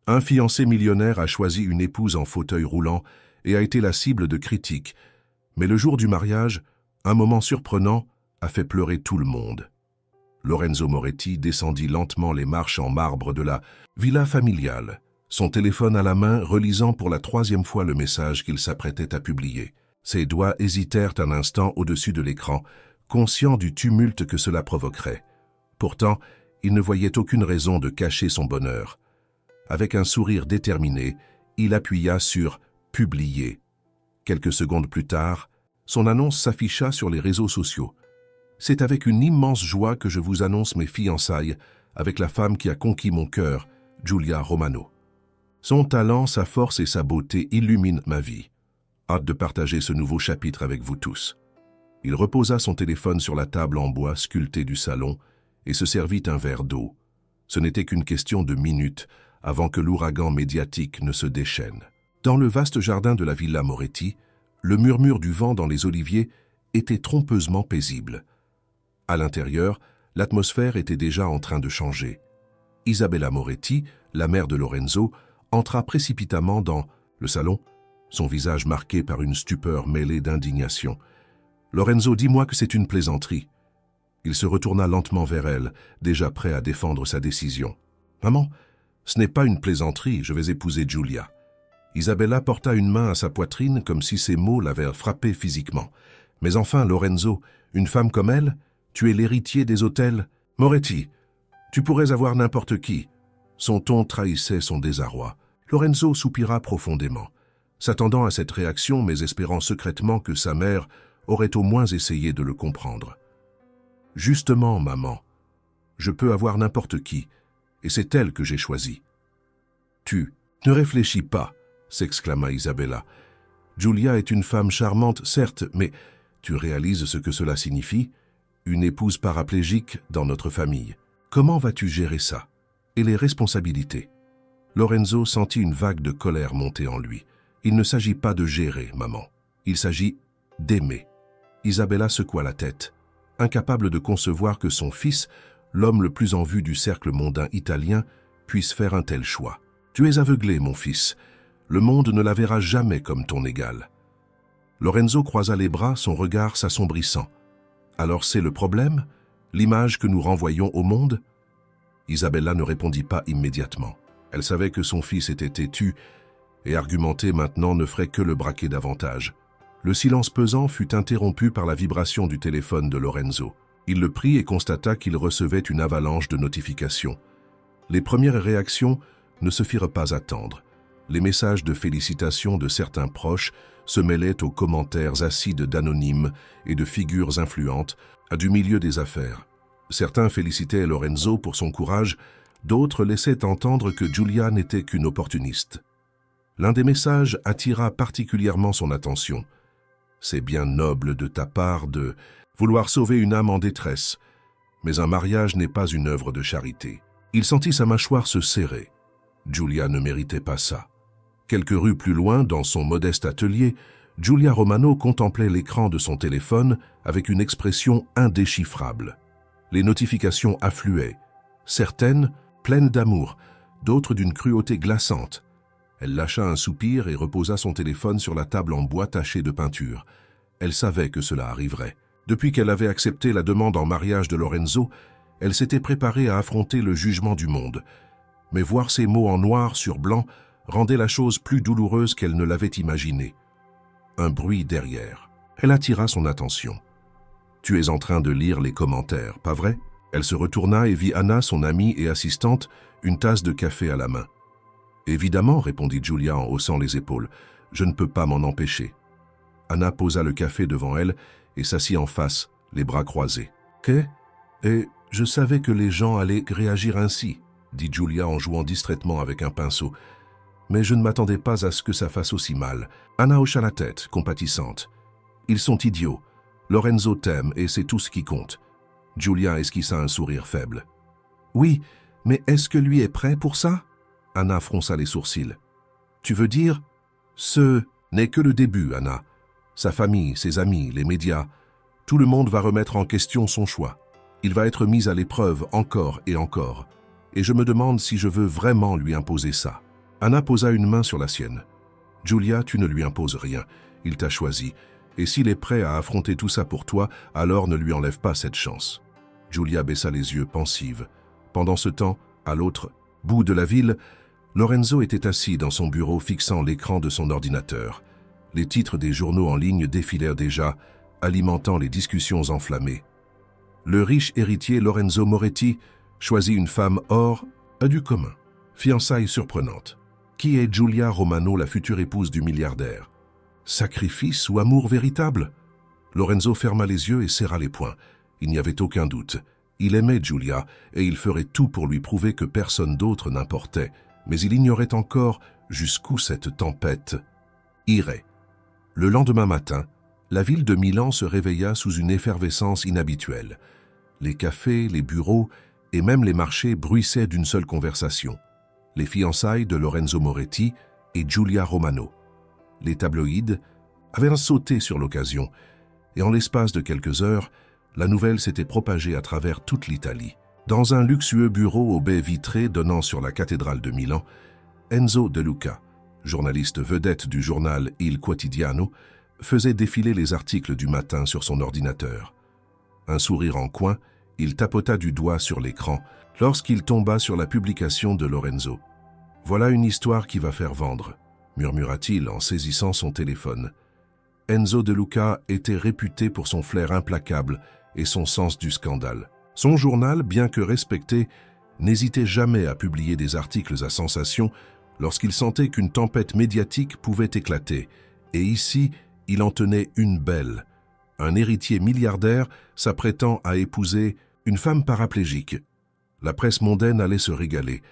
Un fiancé millionnaire a choisi une épouse en fauteuil roulant et a été la cible de critiques. Mais le jour du mariage, un moment surprenant a fait pleurer tout le monde. Lorenzo Moretti descendit lentement les marches en marbre de la villa familiale, son téléphone à la main relisant pour la 3e fois le message qu'il s'apprêtait à publier. Ses doigts hésitèrent un instant au-dessus de l'écran, conscient du tumulte que cela provoquerait. Pourtant, il ne voyait aucune raison de cacher son bonheur. Avec un sourire déterminé, il appuya sur « Publier ». Quelques secondes plus tard, son annonce s'afficha sur les réseaux sociaux. « C'est avec une immense joie que je vous annonce mes fiançailles avec la femme qui a conquis mon cœur, Giulia Romano. Son talent, sa force et sa beauté illuminent ma vie. Hâte de partager ce nouveau chapitre avec vous tous. » Il reposa son téléphone sur la table en bois sculptée du salon et se servit un verre d'eau. Ce n'était qu'une question de minutes avant que l'ouragan médiatique ne se déchaîne. Dans le vaste jardin de la Villa Moretti, le murmure du vent dans les oliviers était trompeusement paisible. À l'intérieur, l'atmosphère était déjà en train de changer. Isabella Moretti, la mère de Lorenzo, entra précipitamment dans le salon, son visage marqué par une stupeur mêlée d'indignation. « Lorenzo, dis-moi que c'est une plaisanterie. » Il se retourna lentement vers elle, déjà prêt à défendre sa décision. « Maman, ce n'est pas une plaisanterie, je vais épouser Giulia. » Isabella porta une main à sa poitrine comme si ces mots l'avaient frappé physiquement. « Mais enfin, Lorenzo, une femme comme elle, tu es l'héritier des hôtels Moretti. Tu pourrais avoir n'importe qui. » Son ton trahissait son désarroi. Lorenzo soupira profondément, s'attendant à cette réaction mais espérant secrètement que sa mère aurait au moins essayé de le comprendre. « Justement, maman, je peux avoir n'importe qui, et c'est elle que j'ai choisie. »« Tu ne réfléchis pas, » s'exclama Isabella. « Giulia est une femme charmante, certes, mais tu réalises ce que cela signifie? Une épouse paraplégique dans notre famille. Comment vas-tu gérer ça? Et les responsabilités ?» Lorenzo sentit une vague de colère monter en lui. « Il ne s'agit pas de gérer, maman. Il s'agit d'aimer. » Isabella secoua la tête, incapable de concevoir que son fils, l'homme le plus en vue du cercle mondain italien, puisse faire un tel choix. « Tu es aveuglé, mon fils. Le monde ne la verra jamais comme ton égal. » Lorenzo croisa les bras, son regard s'assombrissant. « Alors c'est le problème? L'image que nous renvoyons au monde ?» Isabella ne répondit pas immédiatement. Elle savait que son fils était têtu, et argumenter maintenant ne ferait que le braquer davantage. Le silence pesant fut interrompu par la vibration du téléphone de Lorenzo. Il le prit et constata qu'il recevait une avalanche de notifications. Les premières réactions ne se firent pas attendre. Les messages de félicitations de certains proches se mêlaient aux commentaires acides d'anonymes et de figures influentes du milieu des affaires. Certains félicitaient Lorenzo pour son courage, d'autres laissaient entendre que Giulia n'était qu'une opportuniste. L'un des messages attira particulièrement son attention. « C'est bien noble de ta part de vouloir sauver une âme en détresse, mais un mariage n'est pas une œuvre de charité. » Il sentit sa mâchoire se serrer. Giulia ne méritait pas ça. Quelques rues plus loin, dans son modeste atelier, Giulia Romano contemplait l'écran de son téléphone avec une expression indéchiffrable. Les notifications affluaient, certaines pleines d'amour, d'autres d'une cruauté glaçante. Elle lâcha un soupir et reposa son téléphone sur la table en bois tachée de peinture. Elle savait que cela arriverait. Depuis qu'elle avait accepté la demande en mariage de Lorenzo, elle s'était préparée à affronter le jugement du monde. Mais voir ces mots en noir sur blanc rendait la chose plus douloureuse qu'elle ne l'avait imaginé. Un bruit derrière. Elle attira son attention. « Tu es en train de lire les commentaires, pas vrai ?» Elle se retourna et vit Anna, son amie et assistante, une tasse de café à la main. « Évidemment, » répondit Giulia en haussant les épaules. « Je ne peux pas m'en empêcher. » Anna posa le café devant elle et s'assit en face, les bras croisés. « Qu'est ? Et je savais que les gens allaient réagir ainsi, » dit Giulia en jouant distraitement avec un pinceau. « Mais je ne m'attendais pas à ce que ça fasse aussi mal. » Anna hocha la tête, compatissante. « Ils sont idiots. Lorenzo t'aime et c'est tout ce qui compte. » Giulia esquissa un sourire faible. « Oui, mais est-ce que lui est prêt pour ça ?» Anna fronça les sourcils. « Tu veux dire ? Ce n'est que le début, Anna. Sa famille, ses amis, les médias, tout le monde va remettre en question son choix. Il va être mis à l'épreuve encore et encore. Et je me demande si je veux vraiment lui imposer ça. » Anna posa une main sur la sienne. « Giulia, tu ne lui imposes rien. Il t'a choisi. Et s'il est prêt à affronter tout ça pour toi, alors ne lui enlève pas cette chance. » Giulia baissa les yeux, pensive. Pendant ce temps, à l'autre bout de la ville, Lorenzo était assis dans son bureau fixant l'écran de son ordinateur. Les titres des journaux en ligne défilèrent déjà, alimentant les discussions enflammées. Le riche héritier Lorenzo Moretti choisit une femme hors du commun. Fiançailles surprenantes. Qui est Giulia Romano, la future épouse du milliardaire? Sacrifice ou amour véritable? Lorenzo ferma les yeux et serra les poings. Il n'y avait aucun doute. Il aimait Giulia et il ferait tout pour lui prouver que personne d'autre n'importait. Mais il ignorait encore jusqu'où cette tempête irait. Le lendemain matin, la ville de Milan se réveilla sous une effervescence inhabituelle. Les cafés, les bureaux et même les marchés bruissaient d'une seule conversation. Les fiançailles de Lorenzo Moretti et Giulia Romano. Les tabloïds avaient sauté sur l'occasion, et en l'espace de quelques heures, la nouvelle s'était propagée à travers toute l'Italie. Dans un luxueux bureau aux baies vitrées donnant sur la cathédrale de Milan, Enzo De Luca, journaliste vedette du journal Il Quotidiano, faisait défiler les articles du matin sur son ordinateur. Un sourire en coin, il tapota du doigt sur l'écran lorsqu'il tomba sur la publication de Lorenzo. « Voilà une histoire qui va faire vendre », murmura-t-il en saisissant son téléphone. Enzo De Luca était réputé pour son flair implacable et son sens du scandale. Son journal, bien que respecté, n'hésitait jamais à publier des articles à sensation lorsqu'il sentait qu'une tempête médiatique pouvait éclater. Et ici, il en tenait une belle. Un héritier milliardaire s'apprêtant à épouser une femme paraplégique. La presse mondaine allait se régaler.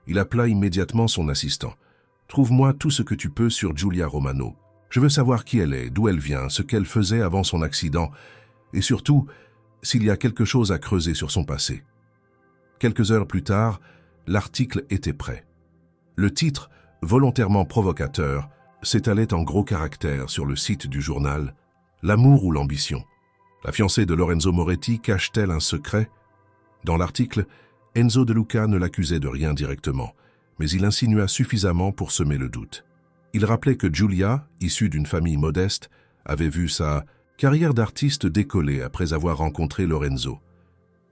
Il appela immédiatement son assistant. « Trouve-moi tout ce que tu peux sur Giulia Romano. Je veux savoir qui elle est, d'où elle vient, ce qu'elle faisait avant son accident, et surtout, s'il y a quelque chose à creuser sur son passé. » Quelques heures plus tard, l'article était prêt. Le titre, volontairement provocateur, s'étalait en gros caractères sur le site du journal « L'amour ou l'ambition ». La fiancée de Lorenzo Moretti cache-t-elle un secret? Dans l'article, Enzo De Luca ne l'accusait de rien directement, mais il insinua suffisamment pour semer le doute. Il rappelait que Giulia, issue d'une famille modeste, avait vu sa carrière d'artiste décoller après avoir rencontré Lorenzo.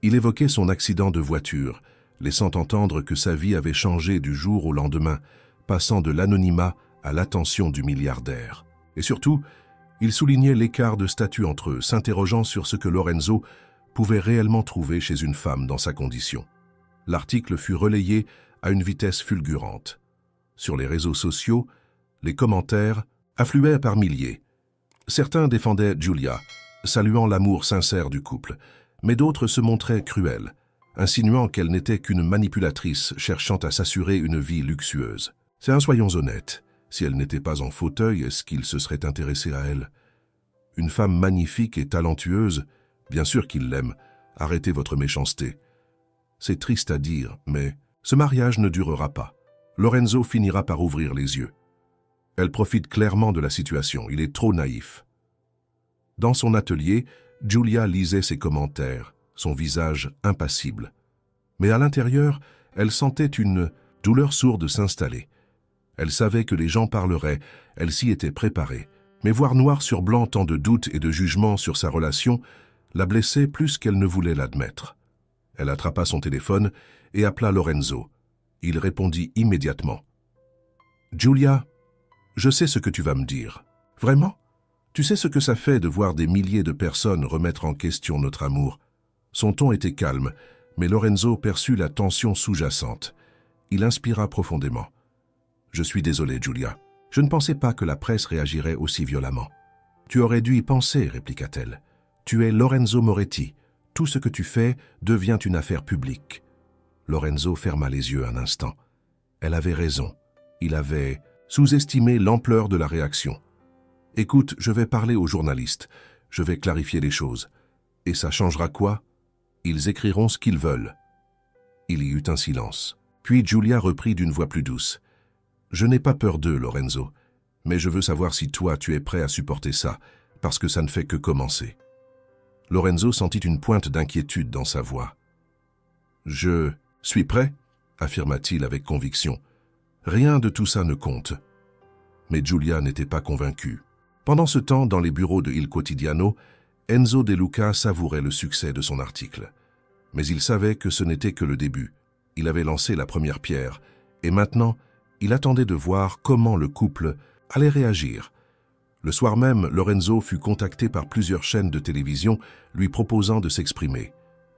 Il évoquait son accident de voiture, laissant entendre que sa vie avait changé du jour au lendemain, passant de l'anonymat à l'attention du milliardaire. Et surtout, il soulignait l'écart de statut entre eux, s'interrogeant sur ce que Lorenzo pouvait réellement trouver chez une femme dans sa condition. L'article fut relayé à une vitesse fulgurante. Sur les réseaux sociaux, les commentaires affluaient par milliers. Certains défendaient Giulia, saluant l'amour sincère du couple, mais d'autres se montraient cruels, insinuant qu'elle n'était qu'une manipulatrice cherchant à s'assurer une vie luxueuse. Soyons honnêtes, si elle n'était pas en fauteuil, est-ce qu'il se serait intéressé à elle? Une femme magnifique et talentueuse, bien sûr qu'il l'aime, arrêtez votre méchanceté. C'est triste à dire, mais ce mariage ne durera pas. Lorenzo finira par ouvrir les yeux. Elle profite clairement de la situation, il est trop naïf. Dans son atelier, Giulia lisait ses commentaires, son visage impassible. Mais à l'intérieur, elle sentait une douleur sourde s'installer. Elle savait que les gens parleraient, elle s'y était préparée. Mais voir noir sur blanc tant de doutes et de jugements sur sa relation la blessait plus qu'elle ne voulait l'admettre. Elle attrapa son téléphone et appela Lorenzo. Il répondit immédiatement. « Giulia, je sais ce que tu vas me dire. Vraiment? Tu sais ce que ça fait de voir des milliers de personnes remettre en question notre amour. » Son ton était calme, mais Lorenzo perçut la tension sous-jacente. Il inspira profondément. « Je suis désolé, Giulia. Je ne pensais pas que la presse réagirait aussi violemment. »« Tu aurais dû y penser, répliqua-t-elle. Tu es Lorenzo Moretti. Tout ce que tu fais devient une affaire publique. » Lorenzo ferma les yeux un instant. Elle avait raison. Il avait sous-estimé l'ampleur de la réaction. « Écoute, je vais parler aux journalistes. Je vais clarifier les choses. Et ça changera quoi? Ils écriront ce qu'ils veulent. » Il y eut un silence. Puis Giulia reprit d'une voix plus douce. « Je n'ai pas peur d'eux, Lorenzo. Mais je veux savoir si toi, tu es prêt à supporter ça, parce que ça ne fait que commencer. » Lorenzo sentit une pointe d'inquiétude dans sa voix. « Je suis prêt ?» affirma-t-il avec conviction. « Rien de tout ça ne compte. Mais Giulia n'était pas convaincue. Pendant ce temps, dans les bureaux de Il Quotidiano, Enzo De Luca savourait le succès de son article. Mais il savait que ce n'était que le début. Il avait lancé la première pierre, et maintenant, il attendait de voir comment le couple allait réagir. Le soir même, Lorenzo fut contacté par plusieurs chaînes de télévision lui proposant de s'exprimer.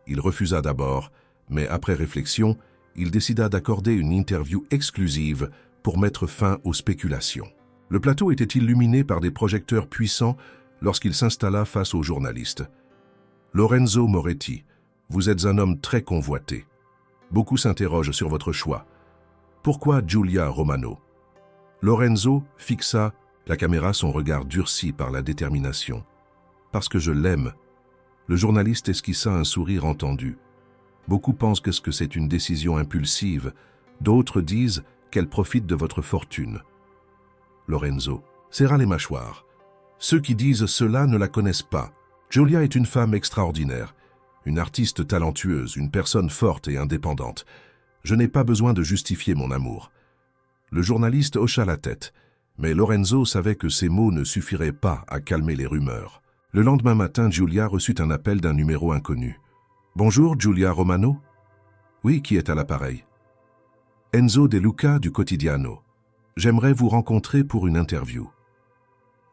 Il refusa d'abord, mais après réflexion, il décida d'accorder une interview exclusive pour mettre fin aux spéculations. Le plateau était illuminé par des projecteurs puissants lorsqu'il s'installa face aux journalistes. « Lorenzo Moretti, vous êtes un homme très convoité. Beaucoup s'interrogent sur votre choix. Pourquoi Giulia Romano ?» Lorenzo fixa la caméra son regard durci par la détermination. « Parce que je l'aime. » Le journaliste esquissa un sourire entendu. Beaucoup pensent que c'est une décision impulsive. D'autres disent qu'elle profite de votre fortune. Lorenzo serra les mâchoires. Ceux qui disent cela ne la connaissent pas. Giulia est une femme extraordinaire, une artiste talentueuse, une personne forte et indépendante. Je n'ai pas besoin de justifier mon amour. Le journaliste hocha la tête, mais Lorenzo savait que ces mots ne suffiraient pas à calmer les rumeurs. Le lendemain matin, Giulia reçut un appel d'un numéro inconnu. « Bonjour, Giulia Romano ?»« Oui, qui est à l'appareil ?»« Enzo De Luca du Quotidiano. J'aimerais vous rencontrer pour une interview. »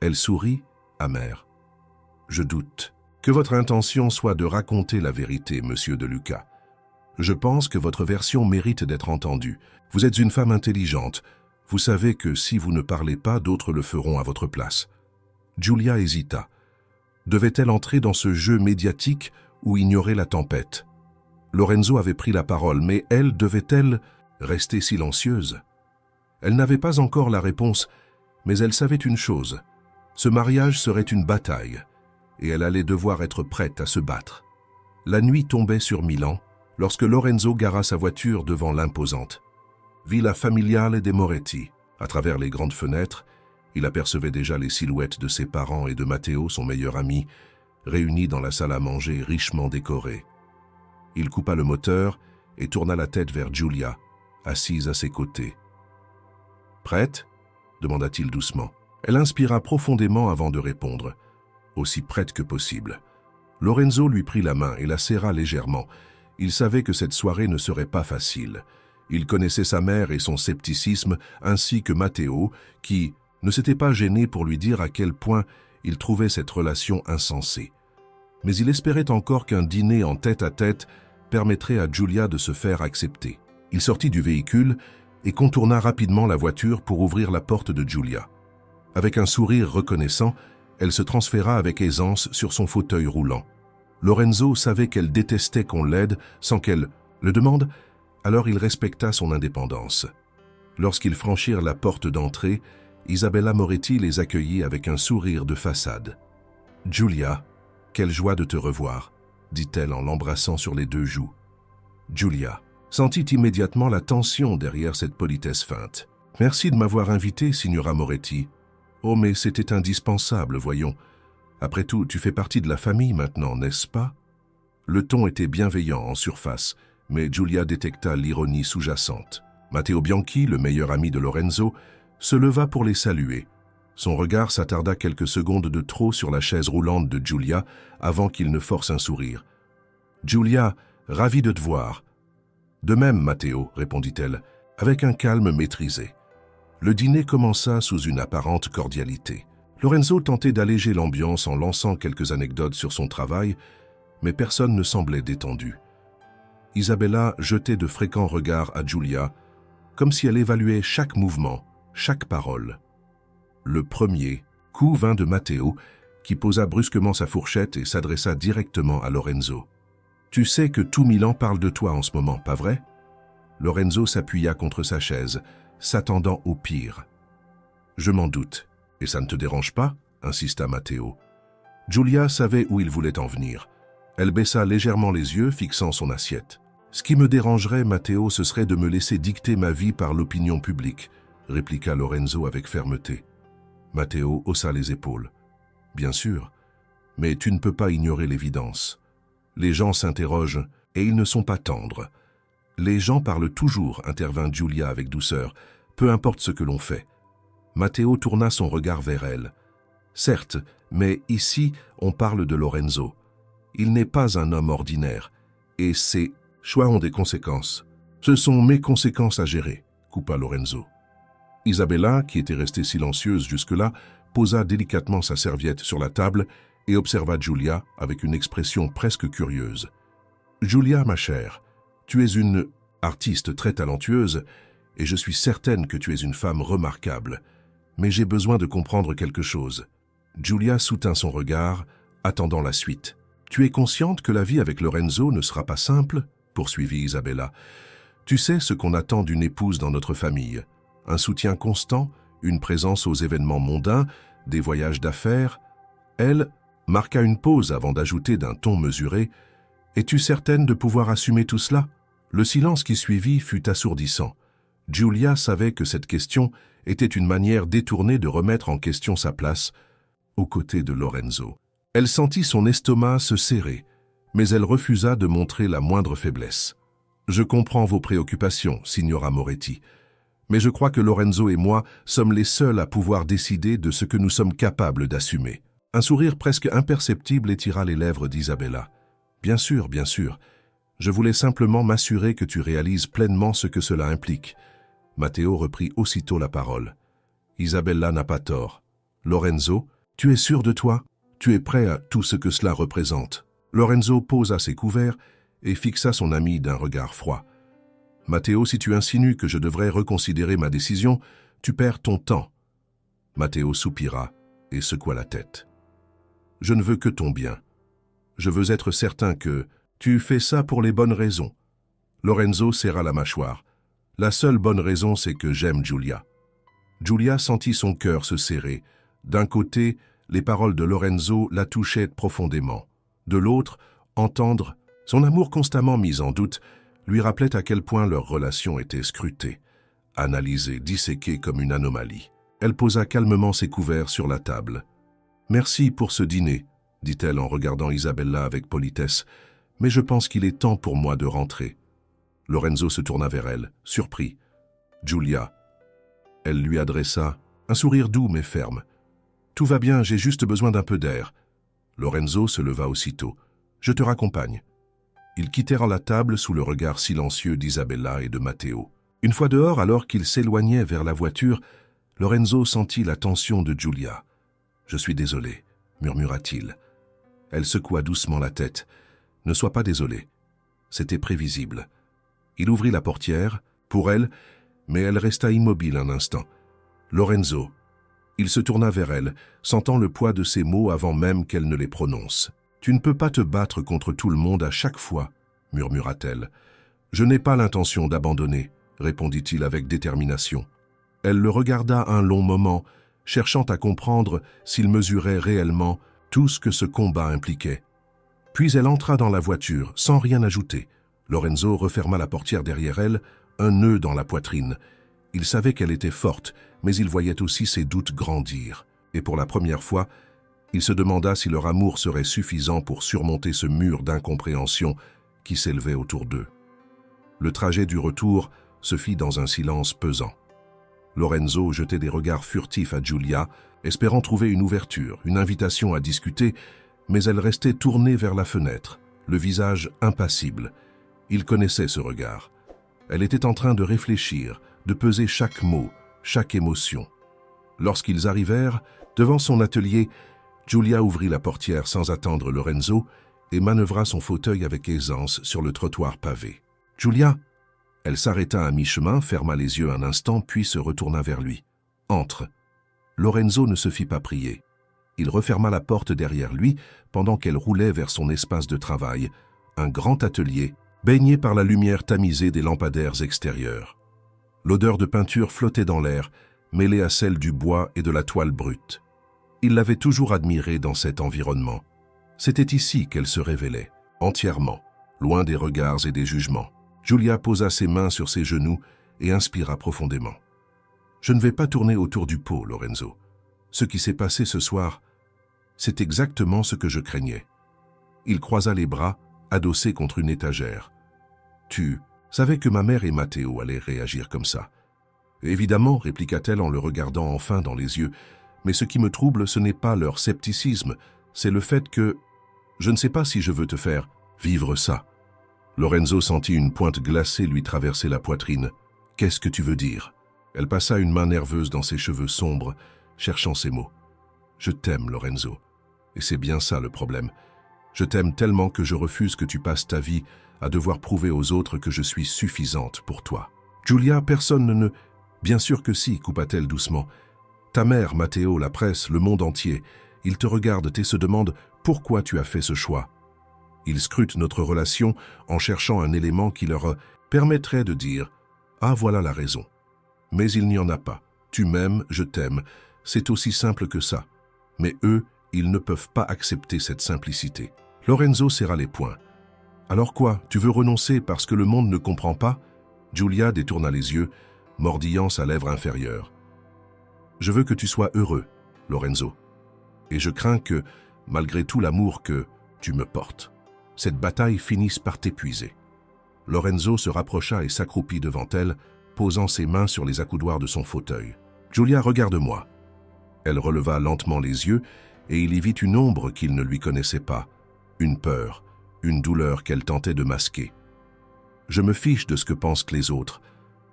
Elle sourit, amère. « Je doute. Que votre intention soit de raconter la vérité, monsieur De Luca. Je pense que votre version mérite d'être entendue. Vous êtes une femme intelligente. Vous savez que si vous ne parlez pas, d'autres le feront à votre place. » Giulia hésita. Devait-elle entrer dans ce jeu médiatique ou ignorer la tempête? Lorenzo avait pris la parole, mais elle devait-elle rester silencieuse? Elle n'avait pas encore la réponse, mais elle savait une chose. Ce mariage serait une bataille, et elle allait devoir être prête à se battre. La nuit tombait sur Milan, lorsque Lorenzo gara sa voiture devant l'imposante Villa Familiale des Moretti. À travers les grandes fenêtres, il apercevait déjà les silhouettes de ses parents et de Matteo, son meilleur ami, réunis dans la salle à manger richement décorée. Il coupa le moteur et tourna la tête vers Giulia, assise à ses côtés. « Prête ?» demanda-t-il doucement. Elle inspira profondément avant de répondre, aussi prête que possible. Lorenzo lui prit la main et la serra légèrement. Il savait que cette soirée ne serait pas facile. Il connaissait sa mère et son scepticisme, ainsi que Matteo, qui ne s'était pas gêné pour lui dire à quel point il trouvait cette relation insensée. Mais il espérait encore qu'un dîner en tête-à-tête permettrait à Giulia de se faire accepter. Il sortit du véhicule et contourna rapidement la voiture pour ouvrir la porte de Giulia. Avec un sourire reconnaissant, elle se transféra avec aisance sur son fauteuil roulant. Lorenzo savait qu'elle détestait qu'on l'aide sans qu'elle le demande, alors il respecta son indépendance. Lorsqu'ils franchirent la porte d'entrée, Isabella Moretti les accueillit avec un sourire de façade. « Giulia, quelle joie de te revoir !» dit-elle en l'embrassant sur les deux joues. Giulia sentit immédiatement la tension derrière cette politesse feinte. « Merci de m'avoir invité, signora Moretti. »« Oh, mais c'était indispensable, voyons. Après tout, tu fais partie de la famille maintenant, n'est-ce pas ?» Le ton était bienveillant en surface, mais Giulia détecta l'ironie sous-jacente. Matteo Bianchi, le meilleur ami de Lorenzo, se leva pour les saluer. Son regard s'attarda quelques secondes de trop sur la chaise roulante de Giulia avant qu'il ne force un sourire. « Giulia, ravi de te voir. »« De même, Matteo, » répondit-elle, avec un calme maîtrisé. Le dîner commença sous une apparente cordialité. Lorenzo tentait d'alléger l'ambiance en lançant quelques anecdotes sur son travail, mais personne ne semblait détendu. Isabella jetait de fréquents regards à Giulia, comme si elle évaluait chaque mouvement, chaque parole. Le premier coup vint de Matteo, qui posa brusquement sa fourchette et s'adressa directement à Lorenzo. « Tu sais que tout Milan parle de toi en ce moment, pas vrai ?» Lorenzo s'appuya contre sa chaise, s'attendant au pire. « Je m'en doute. Et ça ne te dérange pas ?» insista Matteo. Giulia savait où il voulait en venir. Elle baissa légèrement les yeux, fixant son assiette. « Ce qui me dérangerait, Matteo, ce serait de me laisser dicter ma vie par l'opinion publique, » répliqua Lorenzo avec fermeté. Matteo haussa les épaules. « Bien sûr, mais tu ne peux pas ignorer l'évidence. Les gens s'interrogent et ils ne sont pas tendres. Les gens parlent toujours, intervint Giulia avec douceur, Peu importe ce que l'on fait. Matteo tourna son regard vers elle. Certes, mais ici, on parle de Lorenzo. Il n'est pas un homme ordinaire, et ses choix ont des conséquences. Ce sont mes conséquences à gérer, coupa Lorenzo. Isabella, qui était restée silencieuse jusque-là, posa délicatement sa serviette sur la table et observa Giulia avec une expression presque curieuse. « Giulia, ma chère, tu es une artiste très talentueuse et je suis certaine que tu es une femme remarquable. Mais j'ai besoin de comprendre quelque chose. » Giulia soutint son regard, attendant la suite. « Tu es consciente que la vie avec Lorenzo ne sera pas simple ?» poursuivit Isabella. « Tu sais ce qu'on attend d'une épouse dans notre famille. Un soutien constant, une présence aux événements mondains, des voyages d'affaires. » Elle marqua une pause avant d'ajouter d'un ton mesuré « Es-tu certaine de pouvoir assumer tout cela ?» Le silence qui suivit fut assourdissant. Giulia savait que cette question était une manière détournée de remettre en question sa place aux côtés de Lorenzo. Elle sentit son estomac se serrer, mais elle refusa de montrer la moindre faiblesse. « Je comprends vos préoccupations, signora Moretti, mais je crois que Lorenzo et moi sommes les seuls à pouvoir décider de ce que nous sommes capables d'assumer. » Un sourire presque imperceptible étira les lèvres d'Isabella. « Bien sûr, bien sûr. Je voulais simplement m'assurer que tu réalises pleinement ce que cela implique. » Matteo reprit aussitôt la parole. « Isabella n'a pas tort. Lorenzo, tu es sûr de toi? Tu es prêt à tout ce que cela représente ?» Lorenzo posa ses couverts et fixa son ami d'un regard froid. « Matteo, si tu insinues que je devrais reconsidérer ma décision, tu perds ton temps. » Matteo soupira et secoua la tête. « Je ne veux que ton bien. Je veux être certain que tu fais ça pour les bonnes raisons. » Lorenzo serra la mâchoire. « La seule bonne raison, c'est que j'aime Giulia. » Giulia sentit son cœur se serrer. D'un côté, les paroles de Lorenzo la touchaient profondément. De l'autre, entendre son amour constamment mis en doute lui rappelait à quel point leur relation était scrutée, analysée, disséquée comme une anomalie. Elle posa calmement ses couverts sur la table. « Merci pour ce dîner, » dit-elle en regardant Isabella avec politesse, « mais je pense qu'il est temps pour moi de rentrer. » Lorenzo se tourna vers elle, surpris. « Giulia. » Elle lui adressa un sourire doux mais ferme. « Tout va bien, j'ai juste besoin d'un peu d'air. » Lorenzo se leva aussitôt. « Je te raccompagne. » Ils quittèrent la table sous le regard silencieux d'Isabella et de Matteo. Une fois dehors, alors qu'ils s'éloignaient vers la voiture, Lorenzo sentit la tension de Giulia. « Je suis désolé, » murmura-t-il. Elle secoua doucement la tête. « Ne sois pas désolé. C'était prévisible. » Il ouvrit la portière, pour elle, mais elle resta immobile un instant. « Lorenzo. » Il se tourna vers elle, sentant le poids de ses mots avant même qu'elle ne les prononce. « Tu ne peux pas te battre contre tout le monde à chaque fois, » murmura-t-elle. « Je n'ai pas l'intention d'abandonner, » répondit-il avec détermination. Elle le regarda un long moment, cherchant à comprendre s'il mesurait réellement tout ce que ce combat impliquait. Puis elle entra dans la voiture, sans rien ajouter. Lorenzo referma la portière derrière elle, un nœud dans la poitrine. Il savait qu'elle était forte, mais il voyait aussi ses doutes grandir. Et pour la première fois, il se demanda si leur amour serait suffisant pour surmonter ce mur d'incompréhension qui s'élevait autour d'eux. Le trajet du retour se fit dans un silence pesant. Lorenzo jetait des regards furtifs à Giulia, espérant trouver une ouverture, une invitation à discuter, mais elle restait tournée vers la fenêtre, le visage impassible. Il connaissait ce regard. Elle était en train de réfléchir, de peser chaque mot, chaque émotion. Lorsqu'ils arrivèrent, devant son atelier, Giulia ouvrit la portière sans attendre Lorenzo et manœuvra son fauteuil avec aisance sur le trottoir pavé. « Giulia !» Elle s'arrêta à mi-chemin, ferma les yeux un instant, puis se retourna vers lui. « Entre !» Lorenzo ne se fit pas prier. Il referma la porte derrière lui pendant qu'elle roulait vers son espace de travail, un grand atelier, baigné par la lumière tamisée des lampadaires extérieurs. L'odeur de peinture flottait dans l'air, mêlée à celle du bois et de la toile brute. Il l'avait toujours admirée dans cet environnement. C'était ici qu'elle se révélait, entièrement, loin des regards et des jugements. Giulia posa ses mains sur ses genoux et inspira profondément. « Je ne vais pas tourner autour du pot, Lorenzo. Ce qui s'est passé ce soir, c'est exactement ce que je craignais. » Il croisa les bras, adossé contre une étagère. « Tu savais que ma mère et Matteo allaient réagir comme ça. Évidemment, répliqua-t-elle en le regardant enfin dans les yeux, mais ce qui me trouble, ce n'est pas leur scepticisme, c'est le fait que... Je ne sais pas si je veux te faire vivre ça. Lorenzo sentit une pointe glacée lui traverser la poitrine. « Qu'est-ce que tu veux dire ?» Elle passa une main nerveuse dans ses cheveux sombres, cherchant ses mots. « Je t'aime, Lorenzo. Et c'est bien ça le problème. Je t'aime tellement que je refuse que tu passes ta vie à devoir prouver aux autres que je suis suffisante pour toi. »« Giulia, personne ne... » »« Bien sûr que si, coupa-t-elle doucement. Ta mère, Matteo, la presse, le monde entier, ils te regardent et se demandent pourquoi tu as fait ce choix. Ils scrutent notre relation en cherchant un élément qui leur permettrait de dire « Ah, voilà la raison. » Mais il n'y en a pas. Tu m'aimes, je t'aime. C'est aussi simple que ça. Mais eux, ils ne peuvent pas accepter cette simplicité. Lorenzo serra les poings. « Alors quoi, tu veux renoncer parce que le monde ne comprend pas ?» Giulia détourna les yeux, mordillant sa lèvre inférieure. « Je veux que tu sois heureux, Lorenzo. Et je crains que, malgré tout l'amour que tu me portes, cette bataille finisse par t'épuiser. » Lorenzo se rapprocha et s'accroupit devant elle, posant ses mains sur les accoudoirs de son fauteuil. « Giulia, regarde-moi. » Elle releva lentement les yeux et il y vit une ombre qu'il ne lui connaissait pas, une peur, une douleur qu'elle tentait de masquer. « Je me fiche de ce que pensent les autres.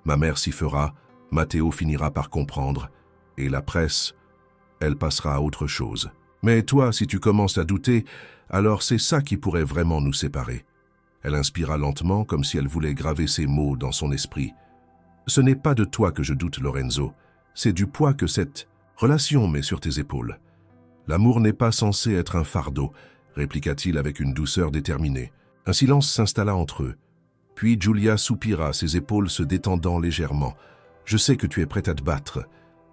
Ma mère s'y fera, Matteo finira par comprendre, et la presse, elle passera à autre chose. Mais toi, si tu commences à douter, alors c'est ça qui pourrait vraiment nous séparer. » Elle inspira lentement, comme si elle voulait graver ces mots dans son esprit. « Ce n'est pas de toi que je doute, Lorenzo. C'est du poids que cette relation met sur tes épaules. L'amour n'est pas censé être un fardeau, » répliqua-t-il avec une douceur déterminée. Un silence s'installa entre eux. Puis Giulia soupira, ses épaules se détendant légèrement. « Je sais que tu es prête à te battre,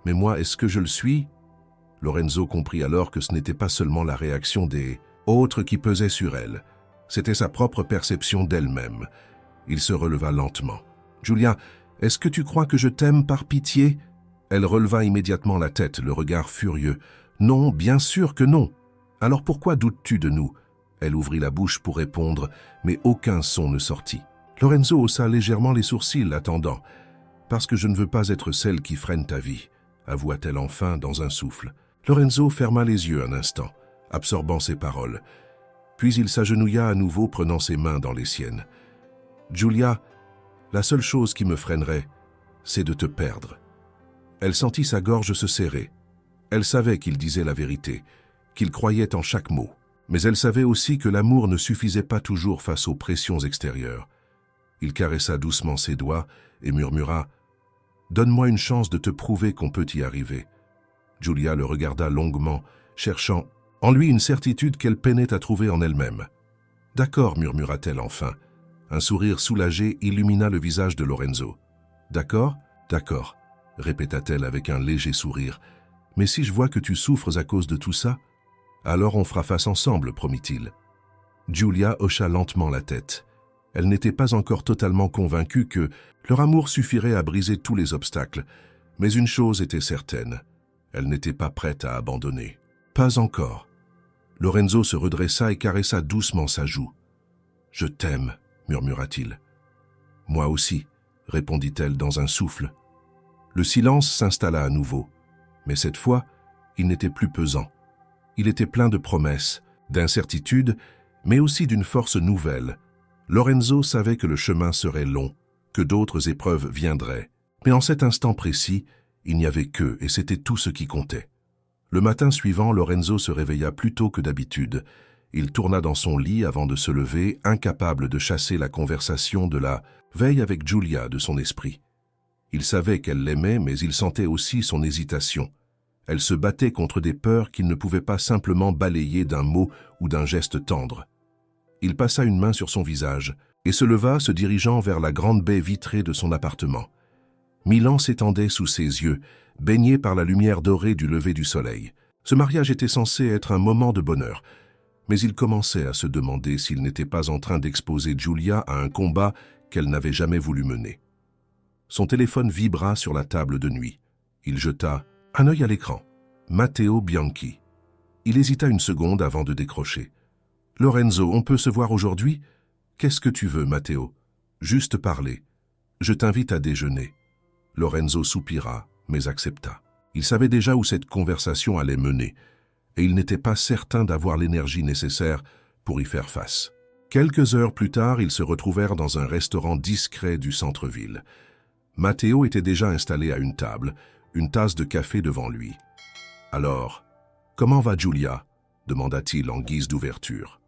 mais moi, est-ce que je le suis ?» Lorenzo comprit alors que ce n'était pas seulement la réaction des autres qui pesait sur elle. C'était sa propre perception d'elle-même. Il se releva lentement. « Giulia, est-ce que tu crois que je t'aime par pitié ?» Elle releva immédiatement la tête, le regard furieux. « Non, bien sûr que non. Alors pourquoi doutes-tu de nous ?» Elle ouvrit la bouche pour répondre, mais aucun son ne sortit. Lorenzo haussa légèrement les sourcils, attendant. « Parce que je ne veux pas être celle qui freine ta vie, » avoua-t-elle enfin dans un souffle. Lorenzo ferma les yeux un instant, absorbant ses paroles. Puis il s'agenouilla à nouveau, prenant ses mains dans les siennes. « Giulia, la seule chose qui me freinerait, c'est de te perdre. » Elle sentit sa gorge se serrer. Elle savait qu'il disait la vérité, qu'il croyait en chaque mot. Mais elle savait aussi que l'amour ne suffisait pas toujours face aux pressions extérieures. Il caressa doucement ses doigts et murmura « Donne-moi une chance de te prouver qu'on peut y arriver. » Giulia le regarda longuement, cherchant en lui une certitude qu'elle peinait à trouver en elle-même. « D'accord, murmura-t-elle enfin. » Un sourire soulagé illumina le visage de Lorenzo. « D'accord, d'accord, » répéta-t-elle avec un léger sourire. « Mais si je vois que tu souffres à cause de tout ça, alors on fera face ensemble, promit-il. » Giulia hocha lentement la tête. Elle n'était pas encore totalement convaincue que leur amour suffirait à briser tous les obstacles, mais une chose était certaine, elle n'était pas prête à abandonner. Pas encore. Lorenzo se redressa et caressa doucement sa joue. « Je t'aime, » murmura-t-il. « Moi aussi, » répondit-elle dans un souffle. Le silence s'installa à nouveau, mais cette fois, il n'était plus pesant. Il était plein de promesses, d'incertitudes, mais aussi d'une force nouvelle. Lorenzo savait que le chemin serait long, que d'autres épreuves viendraient. Mais en cet instant précis, il n'y avait qu'eux et c'était tout ce qui comptait. Le matin suivant, Lorenzo se réveilla plus tôt que d'habitude. Il tourna dans son lit avant de se lever, incapable de chasser la conversation de la veille avec Giulia de son esprit. Il savait qu'elle l'aimait, mais il sentait aussi son hésitation. Elle se battait contre des peurs qu'il ne pouvait pas simplement balayer d'un mot ou d'un geste tendre. Il passa une main sur son visage et se leva, se dirigeant vers la grande baie vitrée de son appartement. Milan s'étendait sous ses yeux, baigné par la lumière dorée du lever du soleil. Ce mariage était censé être un moment de bonheur, mais il commençait à se demander s'il n'était pas en train d'exposer Giulia à un combat qu'elle n'avait jamais voulu mener. Son téléphone vibra sur la table de nuit. Il jeta un œil à l'écran. Matteo Bianchi. Il hésita une seconde avant de décrocher. « Lorenzo, on peut se voir aujourd'hui ? » « Qu'est-ce que tu veux, Matteo ? Juste parler. Je t'invite à déjeuner. » Lorenzo soupira, mais accepta. Il savait déjà où cette conversation allait mener, et il n'était pas certain d'avoir l'énergie nécessaire pour y faire face. Quelques heures plus tard, ils se retrouvèrent dans un restaurant discret du centre-ville. Matteo était déjà installé à une table, une tasse de café devant lui. « Alors, comment va Giulia ?» demanda-t-il en guise d'ouverture.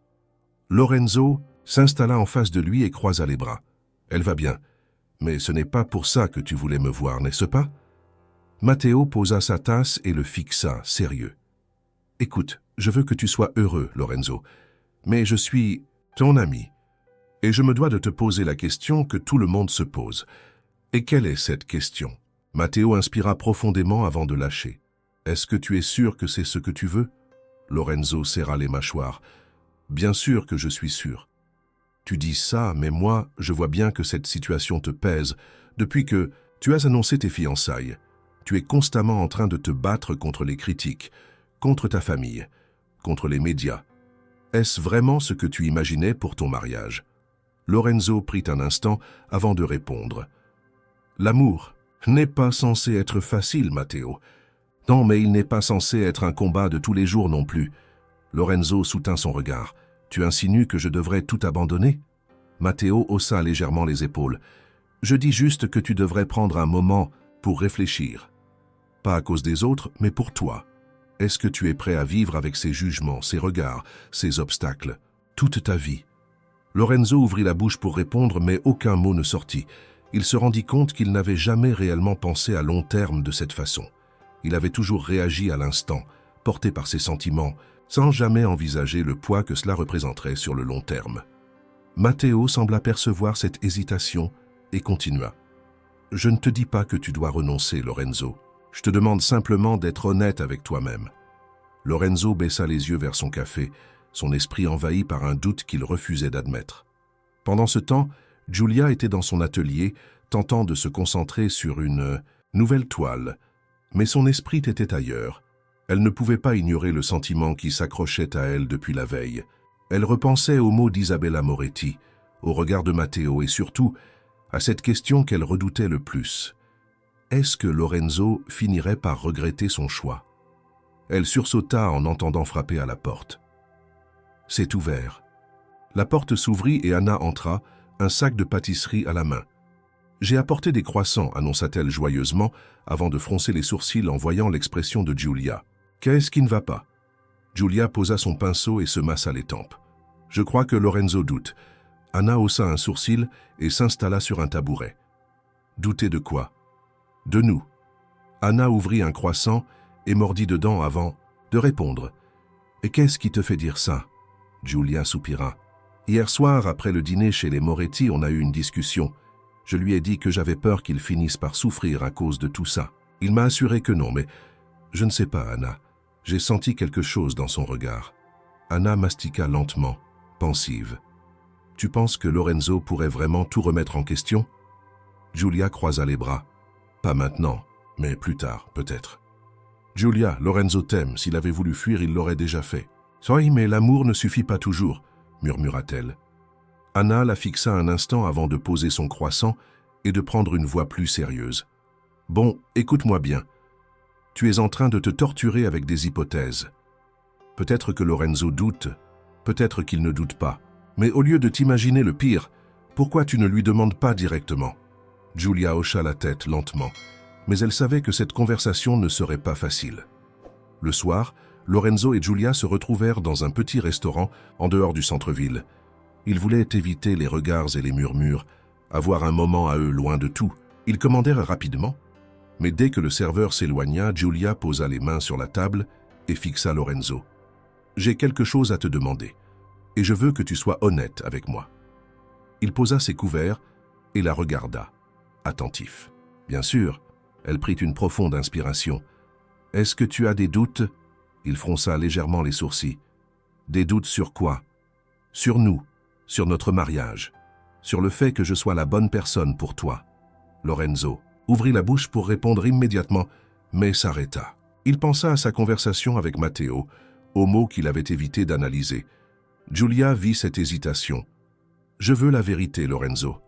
Lorenzo s'installa en face de lui et croisa les bras. « Elle va bien, mais ce n'est pas pour ça que tu voulais me voir, n'est-ce pas ?» Matteo posa sa tasse et le fixa, sérieux. « Écoute, je veux que tu sois heureux, Lorenzo, mais je suis ton ami, et je me dois de te poser la question que tout le monde se pose. Et quelle est cette question ?» Matteo inspira profondément avant de lâcher. « Est-ce que tu es sûr que c'est ce que tu veux ?» Lorenzo serra les mâchoires. « Bien sûr que je suis sûr. Tu dis ça, mais moi, je vois bien que cette situation te pèse. Depuis que tu as annoncé tes fiançailles, tu es constamment en train de te battre contre les critiques, contre ta famille, contre les médias. Est-ce vraiment ce que tu imaginais pour ton mariage ?» Lorenzo prit un instant avant de répondre. « L'amour n'est pas censé être facile, Matteo. Non, mais il n'est pas censé être un combat de tous les jours non plus. » Lorenzo soutint son regard. « Tu insinues que je devrais tout abandonner ?» Matteo haussa légèrement les épaules. « Je dis juste que tu devrais prendre un moment pour réfléchir. Pas à cause des autres, mais pour toi. Est-ce que tu es prêt à vivre avec ces jugements, ces regards, ces obstacles, toute ta vie ?» Lorenzo ouvrit la bouche pour répondre, mais aucun mot ne sortit. Il se rendit compte qu'il n'avait jamais réellement pensé à long terme de cette façon. Il avait toujours réagi à l'instant, porté par ses sentiments, sans jamais envisager le poids que cela représenterait sur le long terme. Matteo sembla percevoir cette hésitation et continua. « Je ne te dis pas que tu dois renoncer, Lorenzo. Je te demande simplement d'être honnête avec toi-même. » Lorenzo baissa les yeux vers son café, son esprit envahi par un doute qu'il refusait d'admettre. Pendant ce temps, Giulia était dans son atelier, tentant de se concentrer sur une nouvelle toile, mais son esprit était ailleurs. Elle ne pouvait pas ignorer le sentiment qui s'accrochait à elle depuis la veille. Elle repensait aux mots d'Isabella Moretti, au regard de Matteo et surtout à cette question qu'elle redoutait le plus. Est-ce que Lorenzo finirait par regretter son choix? Elle sursauta en entendant frapper à la porte. « C'est ouvert. » La porte s'ouvrit et Anna entra, un sac de pâtisserie à la main. « J'ai apporté des croissants, » annonça-t-elle joyeusement, avant de froncer les sourcils en voyant l'expression de Giulia. « Qu'est-ce qui ne va pas ?» Giulia posa son pinceau et se massa les tempes. « Je crois que Lorenzo doute. » Anna haussa un sourcil et s'installa sur un tabouret. « Douter de quoi ?»« De nous. » Anna ouvrit un croissant et mordit dedans avant de répondre. « Et qu'est-ce qui te fait dire ça ?» Giulia soupira. « Hier soir, après le dîner chez les Moretti, on a eu une discussion. Je lui ai dit que j'avais peur qu'il finisse par souffrir à cause de tout ça. Il m'a assuré que non, mais je ne sais pas, Anna. J'ai senti quelque chose dans son regard. » Anna mastiqua lentement, pensive. « Tu penses que Lorenzo pourrait vraiment tout remettre en question ?» Giulia croisa les bras. « Pas maintenant, mais plus tard, peut-être. »« Giulia, Lorenzo t'aime. S'il avait voulu fuir, il l'aurait déjà fait. »« Oui, mais l'amour ne suffit pas toujours, » murmura-t-elle. Anna la fixa un instant avant de poser son croissant et de prendre une voix plus sérieuse. « Bon, écoute-moi bien. Tu es en train de te torturer avec des hypothèses. Peut-être que Lorenzo doute, peut-être qu'il ne doute pas. Mais au lieu de t'imaginer le pire, pourquoi tu ne lui demandes pas directement ?» Giulia hocha la tête lentement, mais elle savait que cette conversation ne serait pas facile. Le soir, Lorenzo et Giulia se retrouvèrent dans un petit restaurant en dehors du centre-ville. Ils voulaient éviter les regards et les murmures, avoir un moment à eux loin de tout. Ils commandèrent rapidement, mais dès que le serveur s'éloigna, Giulia posa les mains sur la table et fixa Lorenzo. « J'ai quelque chose à te demander, et je veux que tu sois honnête avec moi. » Il posa ses couverts et la regarda, attentif. Bien sûr, elle prit une profonde inspiration. « Est-ce que tu as des doutes ?» Il fronça légèrement les sourcils. « Des doutes sur quoi ?»« Sur nous, sur notre mariage, sur le fait que je sois la bonne personne pour toi. » Lorenzo ouvrit la bouche pour répondre immédiatement, mais s'arrêta. Il pensa à sa conversation avec Matteo, aux mots qu'il avait évité d'analyser. Giulia vit cette hésitation. « Je veux la vérité, Lorenzo. »